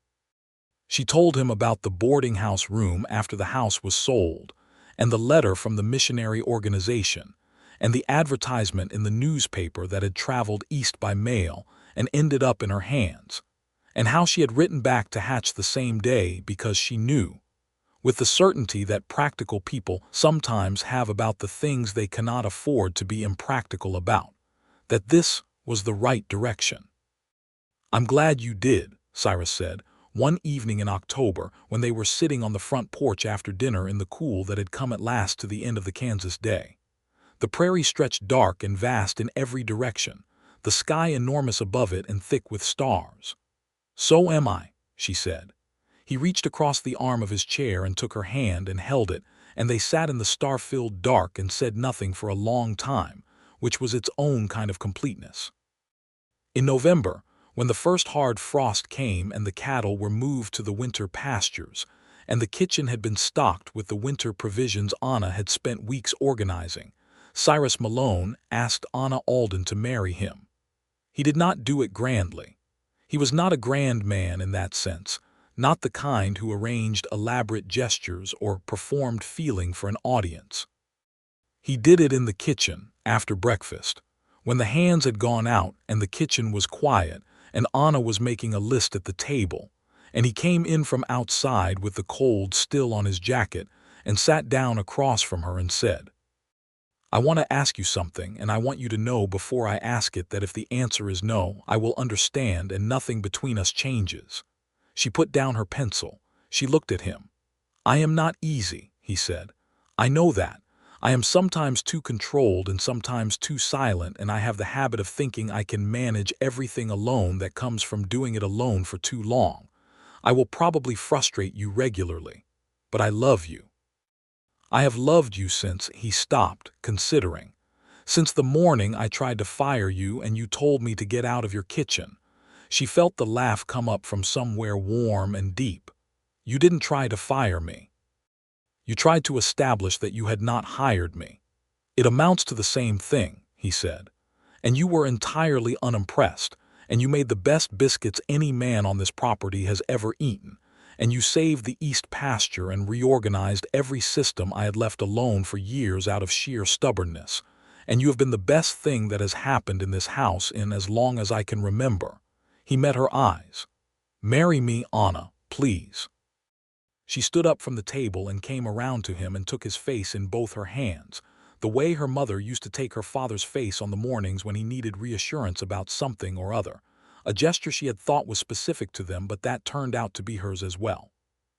She told him about the boarding house room after the house was sold, and the letter from the missionary organization, and the advertisement in the newspaper that had traveled east by mail and ended up in her hands, and how she had written back to Hatch the same day because she knew, with the certainty that practical people sometimes have about the things they cannot afford to be impractical about, that this was the right direction. "I'm glad you did," Cyrus said, one evening in October when they were sitting on the front porch after dinner in the cool that had come at last to the end of the Kansas day. The prairie stretched dark and vast in every direction, the sky enormous above it and thick with stars. "So am I," she said. He reached across the arm of his chair and took her hand and held it, and they sat in the star-filled dark and said nothing for a long time, which was its own kind of completeness. In November, when the first hard frost came and the cattle were moved to the winter pastures, and the kitchen had been stocked with the winter provisions Anna had spent weeks organizing, Cyrus Malone asked Anna Alden to marry him. He did not do it grandly. He was not a grand man in that sense, not the kind who arranged elaborate gestures or performed feeling for an audience. He did it in the kitchen, after breakfast, when the hands had gone out and the kitchen was quiet and Anna was making a list at the table, and he came in from outside with the cold still on his jacket and sat down across from her and said, I want to ask you something, and I want you to know before I ask it that if the answer is no, I will understand and nothing between us changes." She put down her pencil. She looked at him. "I am not easy," he said. "I know that. I am sometimes too controlled and sometimes too silent, and I have the habit of thinking I can manage everything alone that comes from doing it alone for too long. I will probably frustrate you regularly. But I love you. I have loved you since—" He stopped, considering. "Since the morning I tried to fire you and you told me to get out of your kitchen." She felt the laugh come up from somewhere warm and deep. "You didn't try to fire me. You tried to establish that you had not hired me." "It amounts to the same thing," he said. "And you were entirely unimpressed, and you made the best biscuits any man on this property has ever eaten, and you saved the east pasture and reorganized every system I had left alone for years out of sheer stubbornness, and you have been the best thing that has happened in this house in as long as I can remember." He met her eyes. "Marry me, Anna, please." She stood up from the table and came around to him and took his face in both her hands, the way her mother used to take her father's face on the mornings when he needed reassurance about something or other, a gesture she had thought was specific to them, but that turned out to be hers as well.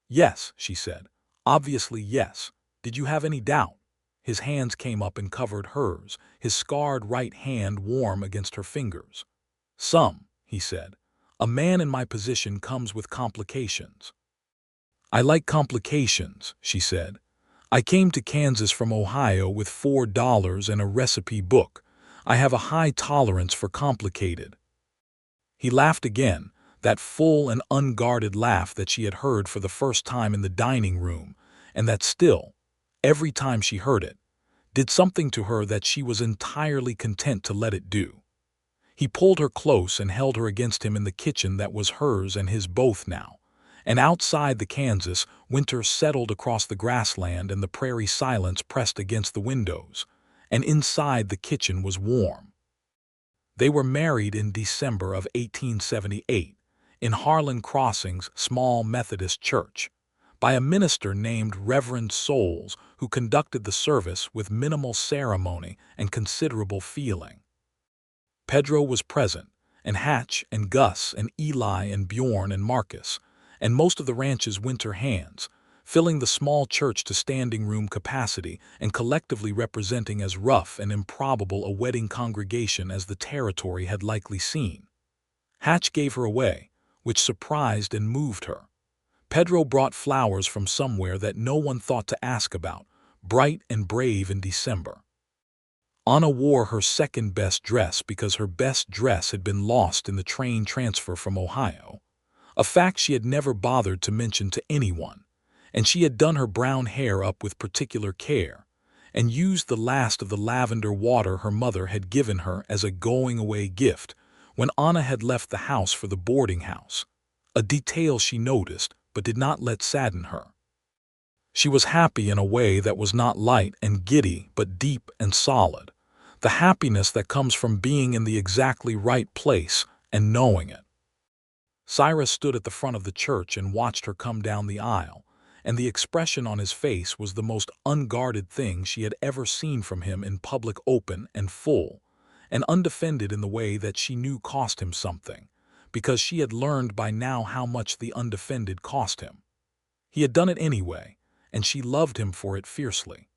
"Yes," she said. "Obviously, yes. Did you have any doubt?" His hands came up and covered hers, his scarred right hand warm against her fingers. "Some," he said. "A man in my position comes with complications." "I like complications," she said. "I came to Kansas from Ohio with $4 and a recipe book. I have a high tolerance for complicated." He laughed again, that full and unguarded laugh that she had heard for the first time in the dining room, and that still, every time she heard it, did something to her that she was entirely content to let it do. He pulled her close and held her against him in the kitchen that was hers and his both now. And outside the Kansas, winter settled across the grassland and the prairie silence pressed against the windows, and inside the kitchen was warm. They were married in December of 1878, in Harlan Crossing's small Methodist church, by a minister named Reverend Souls, who conducted the service with minimal ceremony and considerable feeling. Pedro was present, and Hatch and Gus and Eli and Bjorn and Marcus, and most of the ranch's winter hands, filling the small church to standing room capacity and collectively representing as rough and improbable a wedding congregation as the territory had likely seen. Hatch gave her away, which surprised and moved her. Pedro brought flowers from somewhere that no one thought to ask about, bright and brave in December. Anna wore her second-best dress because her best dress had been lost in the train transfer from Ohio, a fact she had never bothered to mention to anyone, and she had done her brown hair up with particular care, and used the last of the lavender water her mother had given her as a going-away gift when Anna had left the house for the boarding house, a detail she noticed but did not let sadden her. She was happy in a way that was not light and giddy but deep and solid, the happiness that comes from being in the exactly right place and knowing it. Cyrus stood at the front of the church and watched her come down the aisle, and the expression on his face was the most unguarded thing she had ever seen from him in public, open and full, and undefended in the way that she knew cost him something, because she had learned by now how much the undefended cost him. He had done it anyway, and she loved him for it fiercely.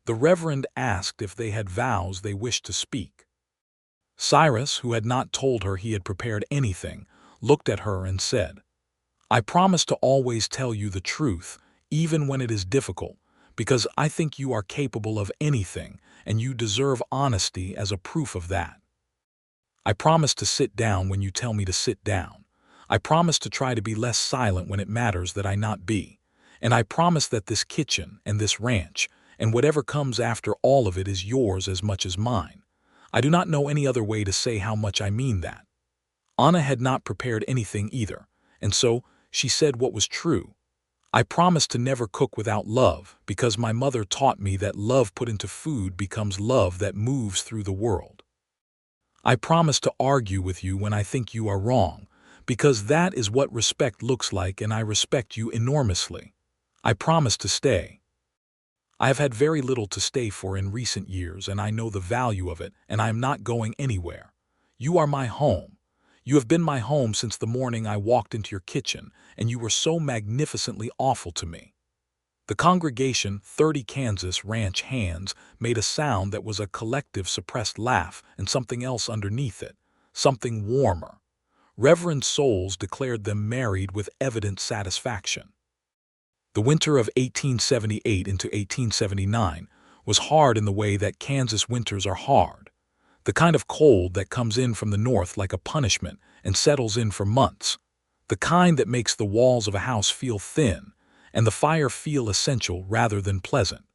The Reverend asked if they had vows they wished to speak. Cyrus, who had not told her he had prepared anything, looked at her and said, "I promise to always tell you the truth, even when it is difficult, because I think you are capable of anything, and you deserve honesty as a proof of that. I promise to sit down when you tell me to sit down. I promise to try to be less silent when it matters that I not be. And I promise that this kitchen and this ranch and whatever comes after all of it is yours as much as mine. I do not know any other way to say how much I mean that." Anna had not prepared anything either, and so she said what was true. "I promise to never cook without love, because my mother taught me that love put into food becomes love that moves through the world. I promise to argue with you when I think you are wrong, because that is what respect looks like, and I respect you enormously. I promise to stay. I have had very little to stay for in recent years, and I know the value of it, and I am not going anywhere. You are my home. You have been my home since the morning I walked into your kitchen, and you were so magnificently awful to me." The congregation, 30 Kansas ranch hands, made a sound that was a collective suppressed laugh and something else underneath it, something warmer. Reverend souls declared them married with evident satisfaction. The winter of 1878 into 1879 was hard in the way that Kansas winters are hard, the kind of cold that comes in from the north like a punishment and settles in for months, the kind that makes the walls of a house feel thin and the fire feel essential rather than pleasant.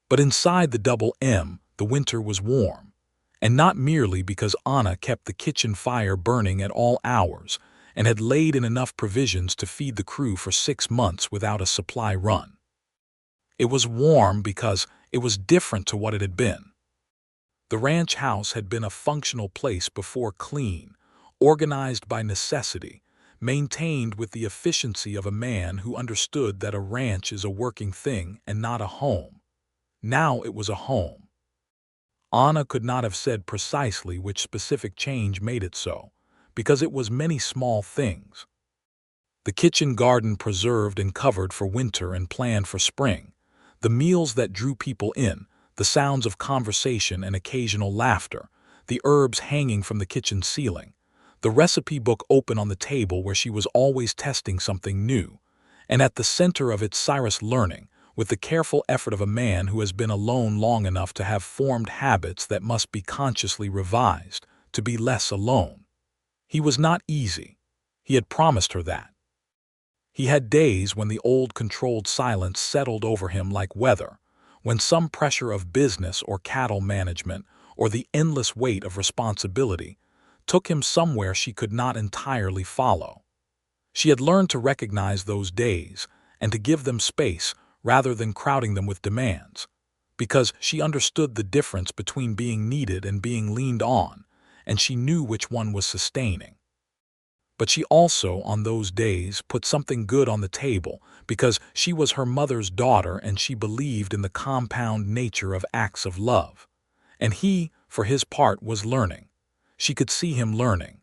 But inside the double M, the winter was warm, and not merely because Anna kept the kitchen fire burning at all hours and had laid in enough provisions to feed the crew for 6 months without a supply run. It was warm because it was different to what it had been. The ranch house had been a functional place before, clean, organized by necessity, maintained with the efficiency of a man who understood that a ranch is a working thing and not a home. Now it was a home. Anna could not have said precisely which specific change made it so, because it was many small things. The kitchen garden preserved and covered for winter and planned for spring, the meals that drew people in, the sounds of conversation and occasional laughter, the herbs hanging from the kitchen ceiling, the recipe book open on the table where she was always testing something new, and at the center of it Cyrus learning, with the careful effort of a man who has been alone long enough to have formed habits that must be consciously revised, to be less alone. He was not easy. He had promised her that. He had days when the old controlled silence settled over him like weather, when some pressure of business or cattle management or the endless weight of responsibility took him somewhere she could not entirely follow. She had learned to recognize those days and to give them space rather than crowding them with demands, because she understood the difference between being needed and being leaned on, and she knew which one was sustaining. But she also, on those days, put something good on the table because she was her mother's daughter and she believed in the compound nature of acts of love. And he, for his part, was learning. She could see him learning.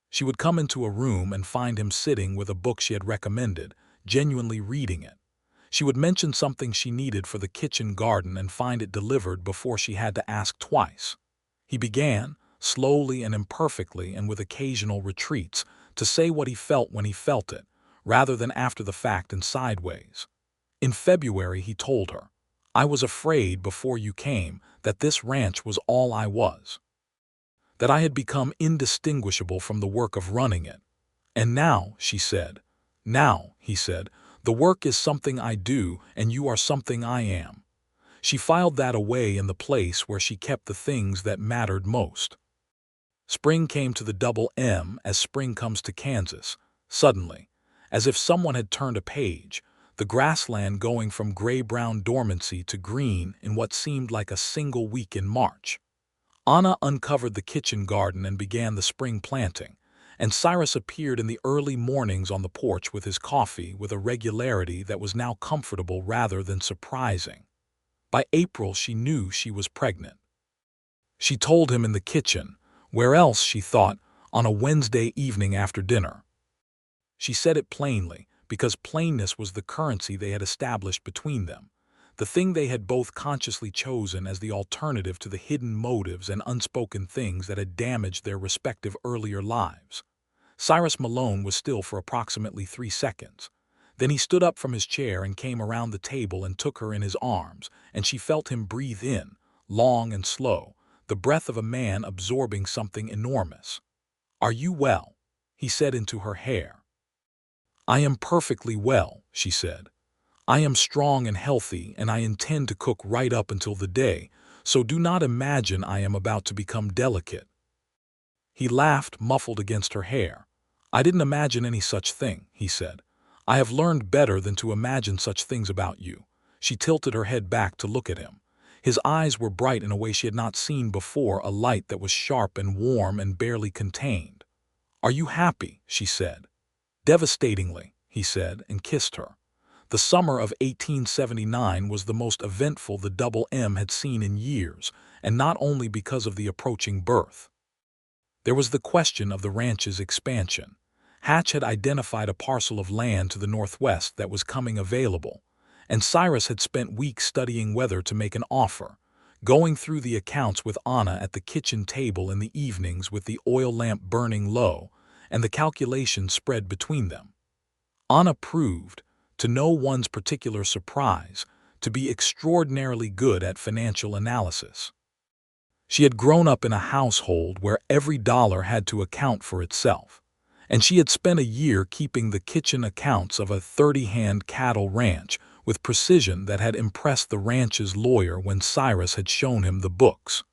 She would come into a room and find him sitting with a book she had recommended, genuinely reading it. She would mention something she needed for the kitchen garden and find it delivered before she had to ask twice. He began, slowly and imperfectly and with occasional retreats, to say what he felt when he felt it, rather than after the fact and sideways. In February he told her, "I was afraid before you came that this ranch was all I was, that I had become indistinguishable from the work of running it. And now," she said, "now," he said, "the work is something I do and you are something I am." She filed that away in the place where she kept the things that mattered most. Spring came to the double M as spring comes to Kansas, suddenly, as if someone had turned a page, the grassland going from gray-brown dormancy to green in what seemed like a single week in March. Anna uncovered the kitchen garden and began the spring planting, and Cyrus appeared in the early mornings on the porch with his coffee with a regularity that was now comfortable rather than surprising. By April she knew she was pregnant. She told him in the kitchen, where else, she thought, on a Wednesday evening after dinner. She said it plainly, because plainness was the currency they had established between them, the thing they had both consciously chosen as the alternative to the hidden motives and unspoken things that had damaged their respective earlier lives. Cyrus Malone was still for approximately 3 seconds. Then he stood up from his chair and came around the table and took her in his arms, and she felt him breathe in, long and slow, the breath of a man absorbing something enormous. "Are you well?" he said into her hair. "I am perfectly well," she said. "I am strong and healthy, and I intend to cook right up until the day, so do not imagine I am about to become delicate." He laughed, muffled against her hair. "I didn't imagine any such thing," he said. "I have learned better than to imagine such things about you." She tilted her head back to look at him. His eyes were bright in a way she had not seen before, a light that was sharp and warm and barely contained. "Are you happy?" she said. "Devastatingly," he said, and kissed her. The summer of 1879 was the most eventful the Double M had seen in years, and not only because of the approaching birth. There was the question of the ranch's expansion. Hatch had identified a parcel of land to the northwest that was coming available, and Cyrus had spent weeks studying whether to make an offer, going through the accounts with Anna at the kitchen table in the evenings with the oil lamp burning low and the calculations spread between them. Anna proved, to no one's particular surprise, to be extraordinarily good at financial analysis. She had grown up in a household where every dollar had to account for itself, and she had spent a year keeping the kitchen accounts of a 30-hand cattle ranch with precision that had impressed the ranch's lawyer when Cyrus had shown him the books.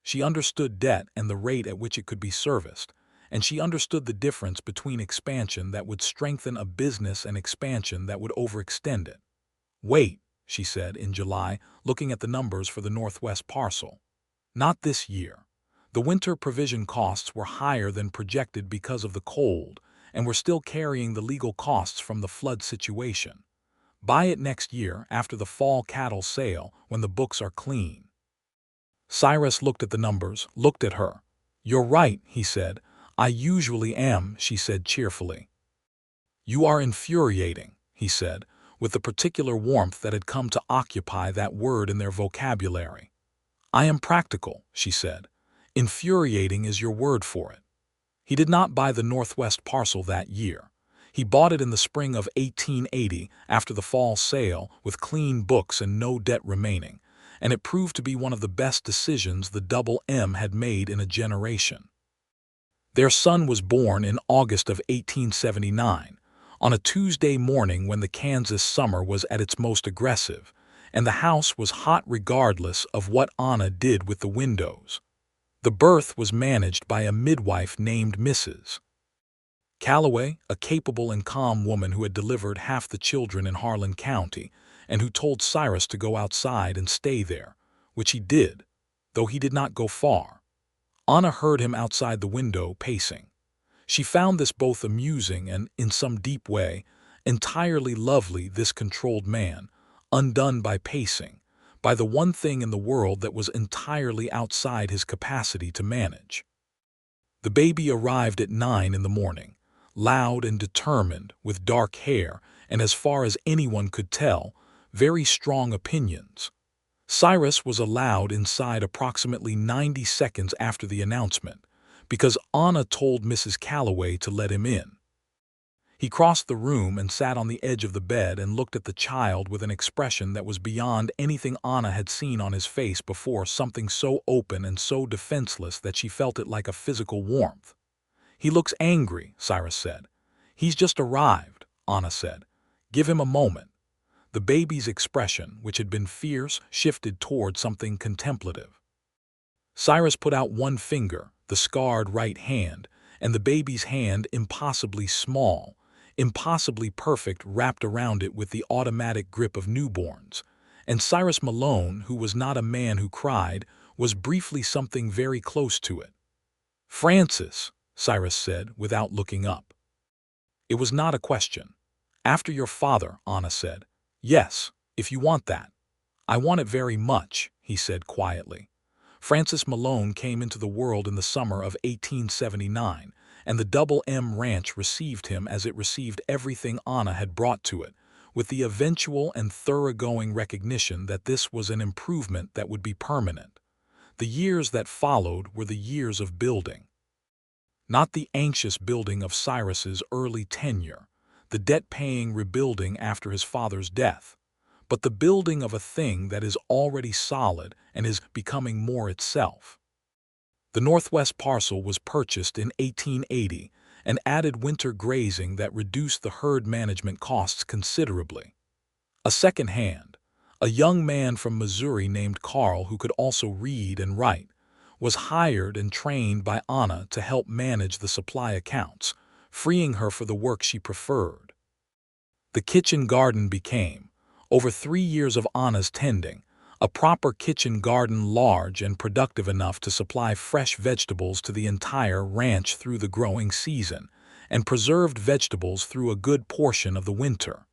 She understood debt and the rate at which it could be serviced, and she understood the difference between expansion that would strengthen a business and expansion that would overextend it. "Wait," she said in July, looking at the numbers for the northwest parcel. "Not this year. The winter provision costs were higher than projected because of the cold, and we're still carrying the legal costs from the flood situation. Buy it next year after the fall cattle sale when the books are clean." Cyrus looked at the numbers, looked at her. "You're right," he said. "I usually am," she said cheerfully. "You are infuriating," he said, with the particular warmth that had come to occupy that word in their vocabulary. "I am practical," she said. "Infuriating is your word for it." He did not buy the northwest parcel that year. He bought it in the spring of 1880 after the fall sale with clean books and no debt remaining, and it proved to be one of the best decisions the Double M had made in a generation. Their son was born in August of 1879, on a Tuesday morning when the Kansas summer was at its most aggressive, and the house was hot regardless of what Anna did with the windows. The birth was managed by a midwife named Mrs. Calloway, a capable and calm woman who had delivered half the children in Harlan County, and who told Cyrus to go outside and stay there, which he did, though he did not go far. Anna heard him outside the window pacing. She found this both amusing and, in some deep way, entirely lovely, this controlled man, undone by pacing, by the one thing in the world that was entirely outside his capacity to manage. The baby arrived at 9 in the morning, loud and determined, with dark hair, and as far as anyone could tell, very strong opinions. Cyrus was allowed inside approximately 90 seconds after the announcement, because Anna told Mrs. Calloway to let him in. He crossed the room and sat on the edge of the bed and looked at the child with an expression that was beyond anything Anna had seen on his face before, something so open and so defenseless that she felt it like a physical warmth. "He looks angry," Cyrus said. "He's just arrived," Anna said. "Give him a moment." The baby's expression, which had been fierce, shifted toward something contemplative. Cyrus put out one finger, the scarred right hand, and the baby's hand, impossibly small, impossibly perfect, wrapped around it with the automatic grip of newborns, and Cyrus Malone, who was not a man who cried, was briefly something very close to it. "Francis," Cyrus said, without looking up. It was not a question. "After your father," Anna said. "Yes, if you want that." "I want it very much," he said quietly. Francis Malone came into the world in the summer of 1879, and the Double M Ranch received him as it received everything Anna had brought to it, with the eventual and thoroughgoing recognition that this was an improvement that would be permanent. The years that followed were the years of building. Not the anxious building of Cyrus's early tenure, the debt-paying rebuilding after his father's death, but the building of a thing that is already solid and is becoming more itself. The northwest parcel was purchased in 1880 and added winter grazing that reduced the herd management costs considerably. A second hand, a young man from Missouri named Carl, who could also read and write, was hired and trained by Anna to help manage the supply accounts, freeing her for the work she preferred. The kitchen garden became, over 3 years of Anna's tending, a proper kitchen garden, large and productive enough to supply fresh vegetables to the entire ranch through the growing season, and preserved vegetables through a good portion of the winter.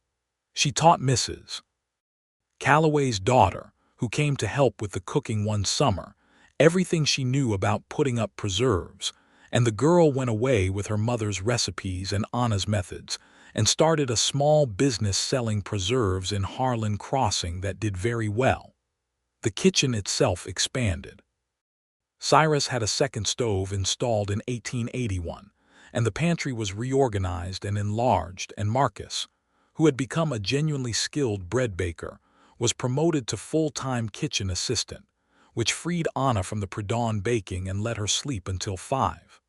She taught Mrs. Calloway's daughter, who came to help with the cooking one summer, everything she knew about putting up preserves, and the girl went away with her mother's recipes and Anna's methods, and started a small business selling preserves in Harlan Crossing that did very well. The kitchen itself expanded. Cyrus had a second stove installed in 1881, and the pantry was reorganized and enlarged, and Marcus, who had become a genuinely skilled bread baker, was promoted to full-time kitchen assistant, which freed Anna from the pre-dawn baking and let her sleep until 5.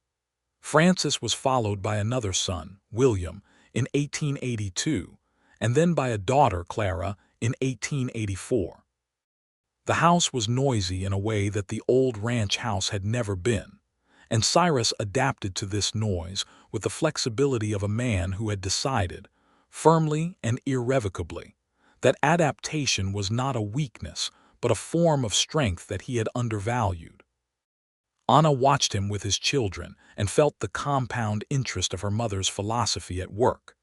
Francis was followed by another son, William, in 1882, and then by a daughter, Clara, in 1884. The house was noisy in a way that the old ranch house had never been, and Cyrus adapted to this noise with the flexibility of a man who had decided, firmly and irrevocably, that adaptation was not a weakness but a form of strength that he had undervalued. Anna watched him with his children and felt the compound interest of her mother's philosophy at work.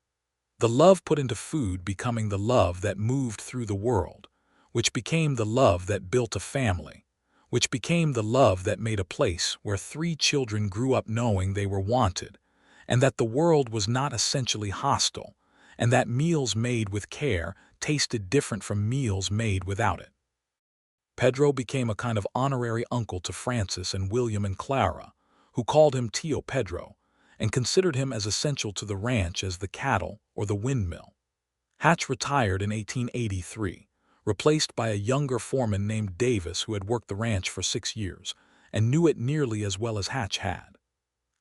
The love put into food becoming the love that moved through the world, which became the love that built a family, which became the love that made a place where 3 children grew up knowing they were wanted, and that the world was not essentially hostile, and that meals made with care tasted different from meals made without it. Pedro became a kind of honorary uncle to Francis and William and Clara, who called him Tio Pedro, and considered him as essential to the ranch as the cattle or the windmill. Hatch retired in 1883, replaced by a younger foreman named Davis who had worked the ranch for 6 years and knew it nearly as well as Hatch had.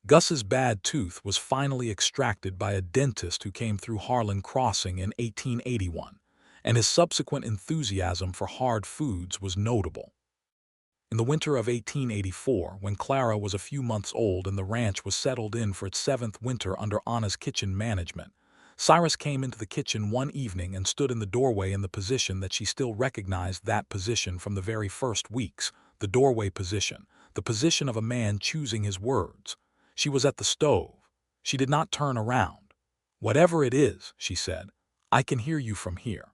Gus's bad tooth was finally extracted by a dentist who came through Harlan Crossing in 1881, and his subsequent enthusiasm for hard foods was notable. In the winter of 1884, when Clara was a few months old and the ranch was settled in for its 7th winter under Anna's kitchen management, Cyrus came into the kitchen one evening and stood in the doorway in the position that she still recognized that position from the very first weeks, the doorway position, the position of a man choosing his words. She was at the stove. She did not turn around. "Whatever it is," she said, "I can hear you from here."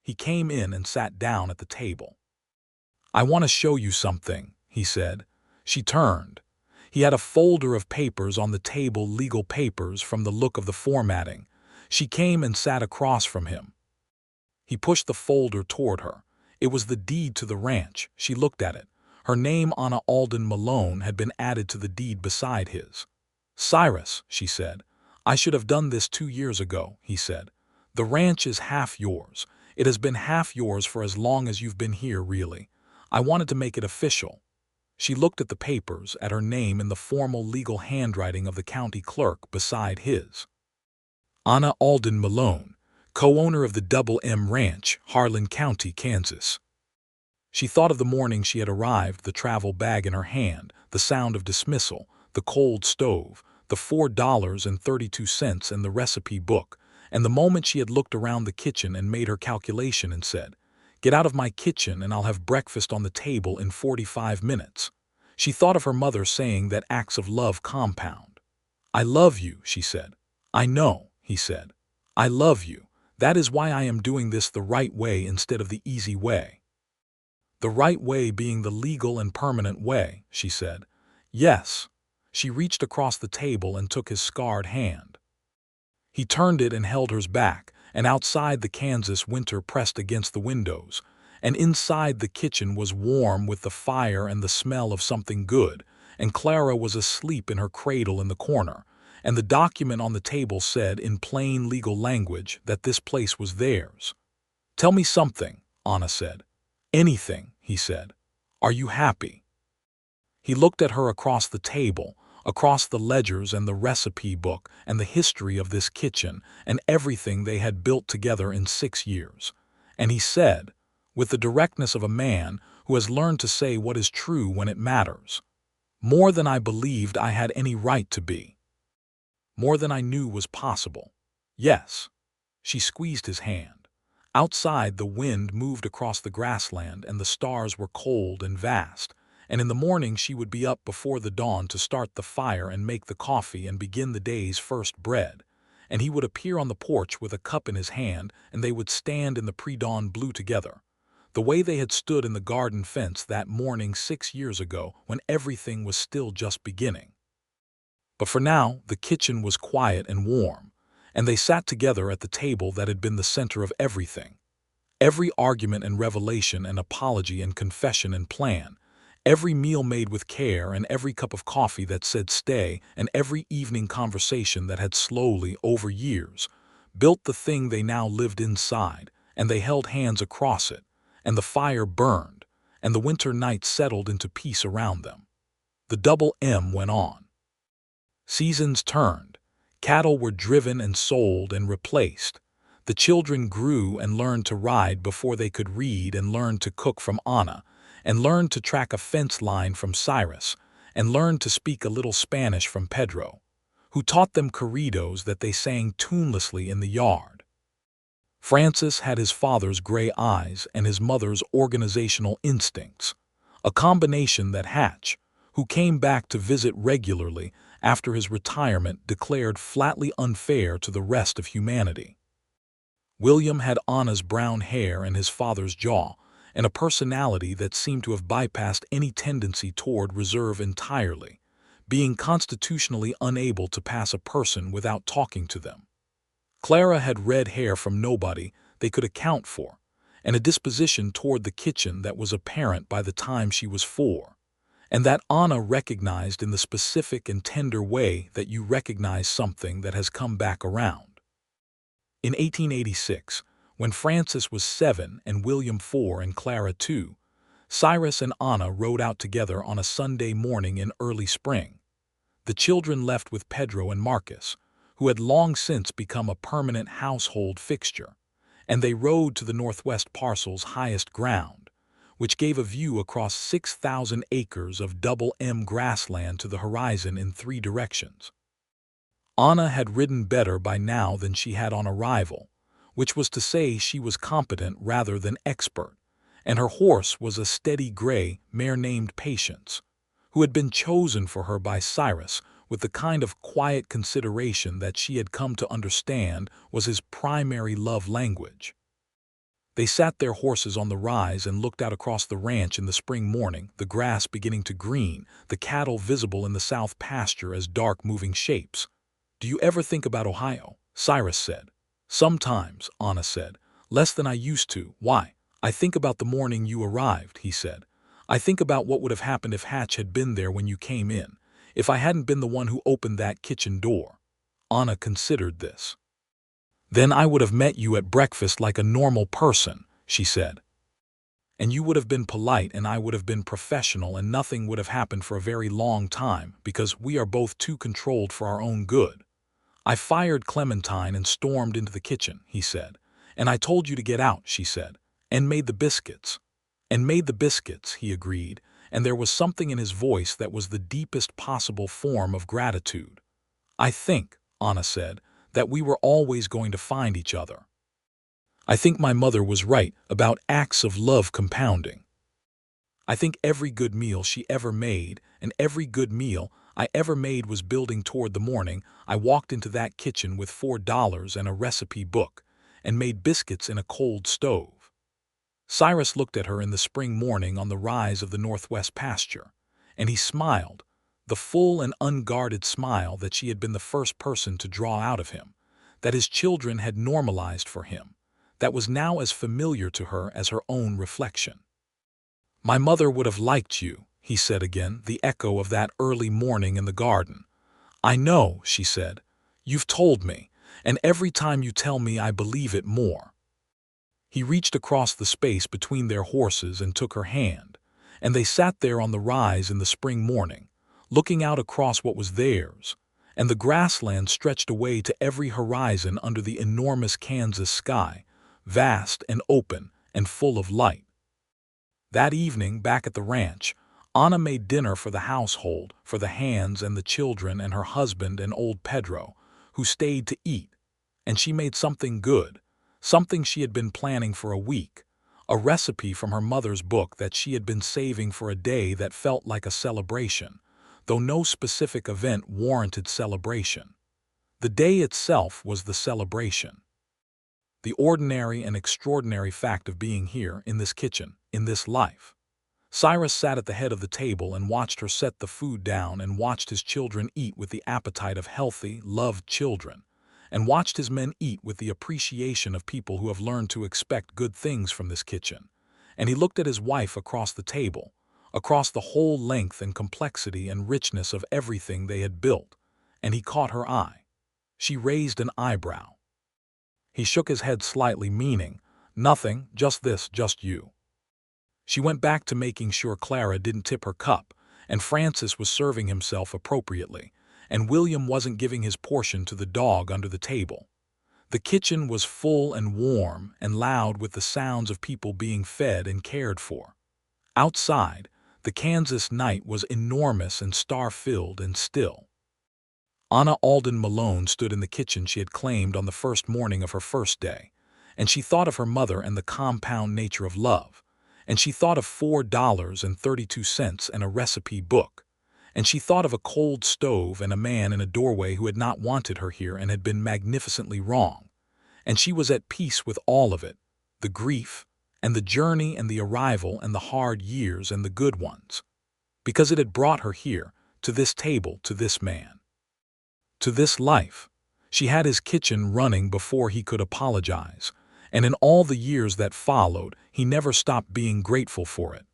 He came in and sat down at the table. "I want to show you something," he said. She turned. He had a folder of papers on the table, legal papers from the look of the formatting. She came and sat across from him. He pushed the folder toward her. It was the deed to the ranch. She looked at it. Her name, Anna Alden Malone, had been added to the deed beside his. "Cyrus," she said, "I should have done this 2 years ago," he said. "The ranch is half yours. It has been half yours for as long as you've been here, really. I wanted to make it official." She looked at the papers, at her name in the formal legal handwriting of the county clerk beside his. Anna Alden Malone, co-owner of the Double M Ranch, Harlan County, Kansas. She thought of the morning she had arrived, the travel bag in her hand, the sound of dismissal, the cold stove, the $4.32 and the recipe book, and the moment she had looked around the kitchen and made her calculation and said, "Get out of my kitchen and I'll have breakfast on the table in 45 minutes. She thought of her mother saying that acts of love compound. "I love you," she said. "I know," he said. "I love you. That is why I am doing this the right way instead of the easy way." "The right way being the legal and permanent way," she said. "Yes." She reached across the table and took his scarred hand. He turned it and held hers back, and outside the Kansas winter pressed against the windows, and inside the kitchen was warm with the fire and the smell of something good, and Clara was asleep in her cradle in the corner, and the document on the table said in plain legal language that this place was theirs. "Tell me something," Anna said. "Anything," he said. "Are you happy?" He looked at her across the table, across the ledgers and the recipe book and the history of this kitchen and everything they had built together in 6 years, and he said, with the directness of a man who has learned to say what is true when it matters, "More than I believed I had any right to be. More than I knew was possible. Yes." She squeezed his hand. Outside, the wind moved across the grassland and the stars were cold and vast, and in the morning she would be up before the dawn to start the fire and make the coffee and begin the day's first bread, and he would appear on the porch with a cup in his hand, and they would stand in the pre-dawn blue together, the way they had stood in the garden fence that morning 6 years ago when everything was still just beginning. But for now, the kitchen was quiet and warm, and they sat together at the table that had been the center of everything. Every argument and revelation and apology and confession and plan, every meal made with care and every cup of coffee that said stay and every evening conversation that had slowly, over years, built the thing they now lived inside, and they held hands across it, and the fire burned, and the winter night settled into peace around them. The double M went on. Seasons turned, cattle were driven and sold and replaced. The children grew and learned to ride before they could read and learned to cook from Anna, and learned to track a fence line from Cyrus, and learned to speak a little Spanish from Pedro, who taught them corridos that they sang tunelessly in the yard. Francis had his father's gray eyes and his mother's organizational instincts, a combination that Hatch, who came back to visit regularly after his retirement, declared flatly unfair to the rest of humanity. William had Anna's brown hair and his father's jaw, and a personality that seemed to have bypassed any tendency toward reserve entirely, being constitutionally unable to pass a person without talking to them. Clara had red hair from nobody they could account for, and a disposition toward the kitchen that was apparent by the time she was 4, and that Anna recognized in the specific and tender way that you recognize something that has come back around. In 1886, when Francis was 7 and William 4 and Clara 2, Cyrus and Anna rode out together on a Sunday morning in early spring. The children left with Pedro and Marcus, who had long since become a permanent household fixture, and they rode to the northwest parcel's highest ground, which gave a view across 6,000 acres of double M grassland to the horizon in 3 directions. Anna had ridden better by now than she had on arrival, which was to say she was competent rather than expert, and her horse was a steady gray mare named Patience, who had been chosen for her by Cyrus with the kind of quiet consideration that she had come to understand was his primary love language. They sat their horses on the rise and looked out across the ranch in the spring morning, the grass beginning to green, the cattle visible in the south pasture as dark moving shapes. "Do you ever think about Ohio?" Cyrus said. "Sometimes," Anna said. "Less than I used to." "Why?" "I think about the morning you arrived," he said. "I think about what would have happened if Hatch had been there when you came in, if I hadn't been the one who opened that kitchen door." Anna considered this. "Then I would have met you at breakfast like a normal person," she said. "And you would have been polite and I would have been professional and nothing would have happened for a very long time because we are both too controlled for our own good. I fired Clementine and stormed into the kitchen," he said. "And I told you to get out," she said. "And made the biscuits." "And made the biscuits," he agreed, and there was something in his voice that was the deepest possible form of gratitude. "I think," Anna said, "that we were always going to find each other. I think my mother was right about acts of love compounding. I think every good meal she ever made and every good meal I ever made was building toward the morning I walked into that kitchen with $4 and a recipe book and made biscuits in a cold stove." Cyrus looked at her in the spring morning on the rise of the northwest pasture, and he smiled, the full and unguarded smile that she had been the first person to draw out of him, that his children had normalized for him, that was now as familiar to her as her own reflection. "My mother would have liked you," he said again, the echo of that early morning in the garden. "I know," she said. "You've told me, and every time you tell me I believe it more." He reached across the space between their horses and took her hand, and they sat there on the rise in the spring morning, looking out across what was theirs, and the grassland stretched away to every horizon under the enormous Kansas sky, vast and open and full of light. That evening, back at the ranch, Anna made dinner for the household, for the hands and the children and her husband and old Pedro, who stayed to eat, and she made something good, something she had been planning for a week, a recipe from her mother's book that she had been saving for a day that felt like a celebration, though no specific event warranted celebration. The day itself was the celebration. The ordinary and extraordinary fact of being here, in this kitchen, in this life. Cyrus sat at the head of the table and watched her set the food down, and watched his children eat with the appetite of healthy, loved children, and watched his men eat with the appreciation of people who have learned to expect good things from this kitchen. And he looked at his wife across the table, across the whole length and complexity and richness of everything they had built, and he caught her eye. She raised an eyebrow. He shook his head slightly, meaning, "Nothing, just this, just you." She went back to making sure Clara didn't tip her cup, and Francis was serving himself appropriately, and William wasn't giving his portion to the dog under the table. The kitchen was full and warm and loud with the sounds of people being fed and cared for. Outside, the Kansas night was enormous and star-filled and still. Anna Alden Malone stood in the kitchen she had claimed on the first morning of her first day, and she thought of her mother and the compound nature of love, and she thought of $4.32 and a recipe book, and she thought of a cold stove and a man in a doorway who had not wanted her here and had been magnificently wrong, and she was at peace with all of it, the grief and the journey and the arrival and the hard years and the good ones, because it had brought her here, to this table, to this man. To this life. She had his kitchen running before he could apologize, and in all the years that followed, he never stopped being grateful for it.